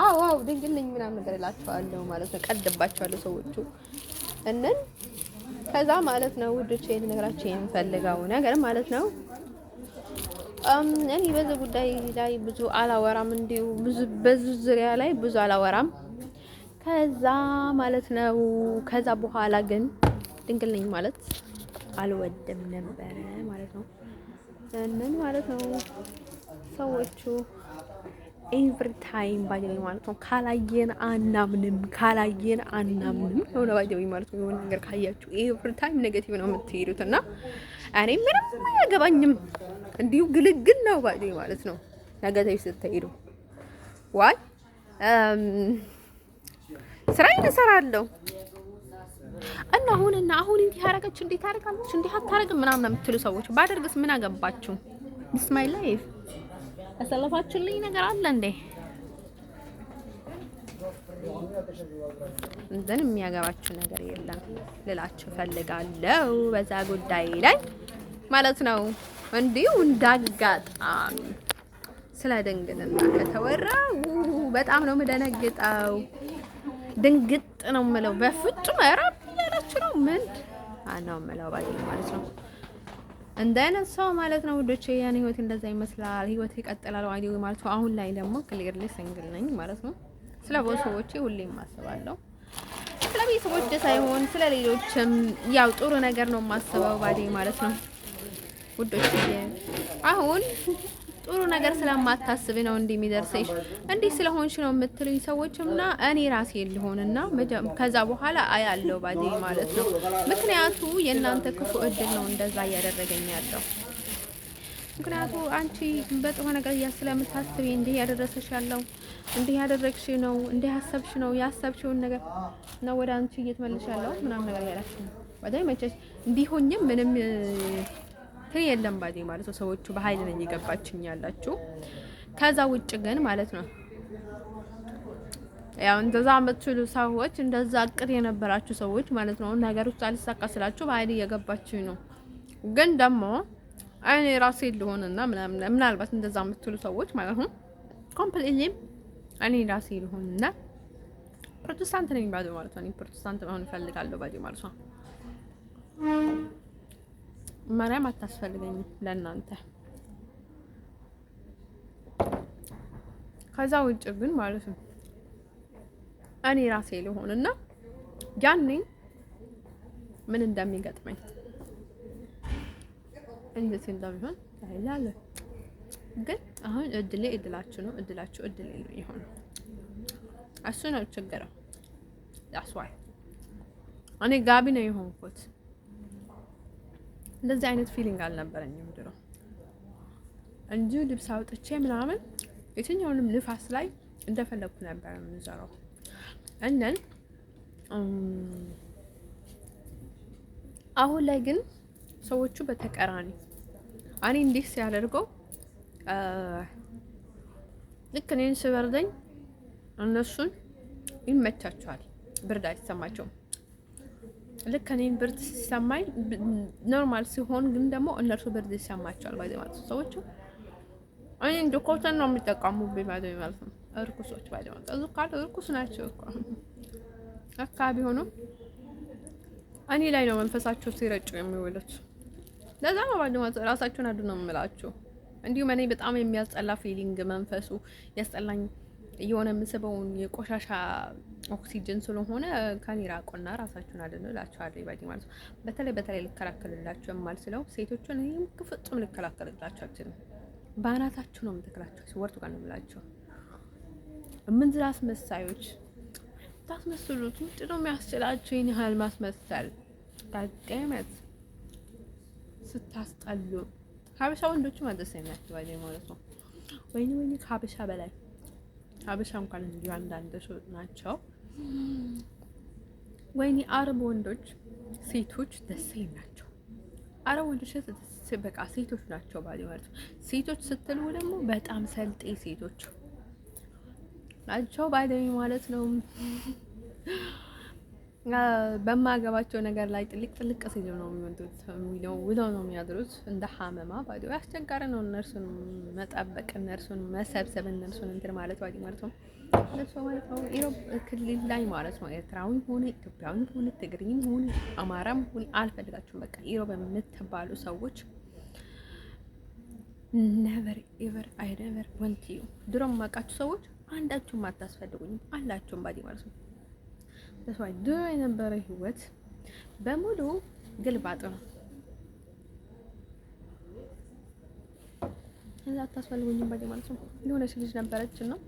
አው ድንግል ነኝ ምናምን ነገር እላቸዋለሁ ማለት ነው። ቀድባቸዋለሁ ሰዎቹ እነን ከዛ ማለት ነው ወዶች ይሄን ነገራቸው የምፈልገው ነገር ማለት ነው እኔ በዚህ ጉዳይ ላይ ብዙ አላወራም። እንዲሁ ብዙ ዙሪያ ላይ ብዙ አላወራም። ከዛ ማለት ነው ከዛ በኋላ ግን ድንግል ነኝ ማለት አልወድም ነበር ማለት ነው። ምን ማለት ነው ሰዎቹ ኤቭሪ ታይም ባይደኝ ማለት ነው ካላየን አናምንም ነው ባይደኝ ማለት ነው። የሆነ ነገር ካያችሁ ኤቭሪ ታይም ኔጌቲቭ ነው የምትሄዱት እና እኔ ምንም አያገባኝም እንዲሁ ግልግል ነው ባይደኝ ማለት ነው። ኔጌቲቭ ስትሄዱ ዋይ ስራዬን እሰራለሁ እና አሁን እንዲህ አደረገች እንዴት አደረጋለች እንዲህ አታረግም ምናምን የምትሉ ሰዎች ባደርግስ ምን አገባችሁ? this my life አሰለፋችሁልኝ ነገር አለ እንዴ? እንደን የሚያገባችሁ ነገር የለም ልላችሁ ፈልጋለሁ በዛ ጉዳይ ላይ ማለት ነው። እንዲሁ እንዳጋጣሚ ስለ ድንግልና ከተወራ በጣም ነው የምደነግጠው። ድንግጥ ነው የምለው በፍጹም አራብ ያላችሁ ነው ምን አናው የምለው ባይ ማለት ነው። እንደነሰው ማለት ነው ወዶቼ ያን ህይወት እንደዛ ይመስላል። ህይወት ይቀጥላል አይደል ማለት ነው። አሁን ላይ ደግሞ ክሊርሊ ሲንግል ነኝ ማለት ነው። ስለ ቤተሰቦቼ ሁሌም ማስባለሁ። ስለ ቤተሰቦቼ ሳይሆን ስለ ሌሎችም ያው ጥሩ ነገር ነው ማስበው ባይ ማለት ነው ወዶቼ። አሁን ጥሩ ነገር ስለማታስብ ነው እንደሚደርሰሽ እንዲህ ስለሆንሽ ነው የምትሉኝ ሰዎችምና እኔ ራሴ ልሆንና ከዛ በኋላ አያለው ባዲ ማለት ነው። ምክንያቱ የእናንተ ክፉ እድል ነው እንደዛ እያደረገኝ ያለው። ምክንያቱ አንቺ በጥሩ ነገር ስለምታስቢ እንዲህ ያደረሰሽ ያለው እንዲህ ያደረግሽ ነው እንዲህ ያሰብሽ ነው ያሰብሽውን ነገር ነው ወደ አንቺ እየተመለሽ ያለው ምናምን ነገር ያላችሁ ባዲ መቼስ እንዲሆኝም ምንም የለም ባዲ ማለት ነው። ሰዎቹ በኃይል ነው እየገባችኝ ያላችሁ። ከዛ ውጭ ግን ማለት ነው ያው እንደዛ የምትሉ ሰዎች እንደዛ አቅድ የነበራችሁ ሰዎች ማለት ነው ነገሮች አልሳካ ስላችሁ በኃይል እየገባችኝ ነው። ግን ደግሞ እኔ ራሴ ልሆንና ምናልባት እንደዛ የምትሉ ሰዎች ማለት ነው ኮምፕሊትሊ እኔ ራሴ ልሆንና ፕሮቴስታንት ነኝ ባዶ ማለት ነው። እኔ ፕሮቴስታንት መሆን እፈልጋለሁ ባዶ ማለት ነው። ማርያም አታስፈልገኝም ለእናንተ። ከዛ ውጭ ግን ማለት ነው እኔ ራሴ ልሆንና ያኔ ምን እንደሚገጥመኝ እንዴት እንደሚሆን አይላለ። ግን አሁን እድሌ እድላችሁ ነው፣ እድላችሁ እድሌ ነው ይሆን። እሱ ነው ችግር። ዳስዋይ እኔ ጋቢ ነው የሆንኩት። እንደዚህ አይነት ፊሊንግ አልነበረኝም ድሮ እንጂ ልብስ አውጥቼ ምናምን የትኛውንም ንፋስ ላይ እንደፈለኩ ነበር የምንዘራው። እንደን አሁን ላይ ግን ሰዎቹ በተቀራኒ እኔ እንዲህ ሲያደርገው ልክ እኔን ስበርደኝ እነሱን ይመቻቸዋል፣ ብርድ አይሰማቸውም። ልክ እኔን ብርድ ሲሰማኝ ኖርማል ሲሆን ግን ደግሞ እነርሱ ብርድ ይሰማቸዋል። ባይ ማለት ሰዎቹ እኔ እንደ ኮተን ነው የሚጠቀሙብኝ ማለት ነው። እርኩሶች ባይ ማለት እዙ ካለ እርኩስ ናቸው እኮ አካባቢ ሆኖ እኔ ላይ ነው መንፈሳቸው ሲረጩ የሚውሉት። ለዛ ነው ባይ ማለት ራሳቸውን አድነው ነው የምላችሁ። እንዲሁም እኔ በጣም የሚያስጠላ ፊሊንግ መንፈሱ ያስጠላኝ የሆነ የምስበውን የቆሻሻ ኦክሲጅን ስለሆነ ከኔ ራቆና ራሳችሁን አድኑ እላችኋለሁ። ባዲ ማለት ነው። በተለይ ልከላከልላችሁ የማልችለው ሴቶችን እኔም ፍጹም ልከላከልላችሁ አልችልም። ባናታችሁ ነው የምትከላችሁ። ሲወርቱ ጋር ነው የምላችሁ። ምን አስመሳዮች ታስመስሉት ምንድን ነው የሚያስችላችሁ? ይህን ያህል ማስመሰል ጋደመት ስታስጠሉ። ሀበሻ ወንዶቹ ማደስ ናቸው ባዲ ማለት ነው። ወይኔ ከሀበሻ በላይ ሀበሻ እንኳን እንዲሁ አንዳንድ ናቸው። ወይኔ አረብ ወንዶች ሴቶች ደሴ ናቸው። አረብ ወንዶች በቃ ሴቶች ናቸው ባዲ ማለት ነው። ሴቶች ስትሉ ደግሞ በጣም ሰልጤ ሴቶች ናቸው ባዲ ማለት ነው። በማገባቸው ነገር ላይ ጥልቅ ሲሉ ነው የሚወዱት ውለው ነው የሚያድሩት። እንደ ሀመማ ባዲ አስቸጋሪ ነው እነርሱን መጠበቅ፣ እነርሱን መሰብሰብ፣ እነርሱን እንትን ማለት ባዲ ማለት ነው። እነሱ ማለት ነው ኢሮብ ክልል ላይ ማለት ነው። ኤርትራዊ ሆነ ኢትዮጵያዊ ሆነ ትግሪም ሆነ አማራም ሆነ አልፈልጋችሁም። በቃ ኢሮብ የምትባሉ ሰዎች never ever I never want you ድሮም ማቃችሁ ሰዎች አንዳችሁም አታስፈልጉኝም አላችሁም ባዲ ማለት ነው። ለሷይ ድሮ የነበረ ህይወት በሙሉ ግልባጥ ነው። እዛ አታስፈልጉኝም ባዲ ማለት ነው። የሆነች ልጅ ነበረች ነው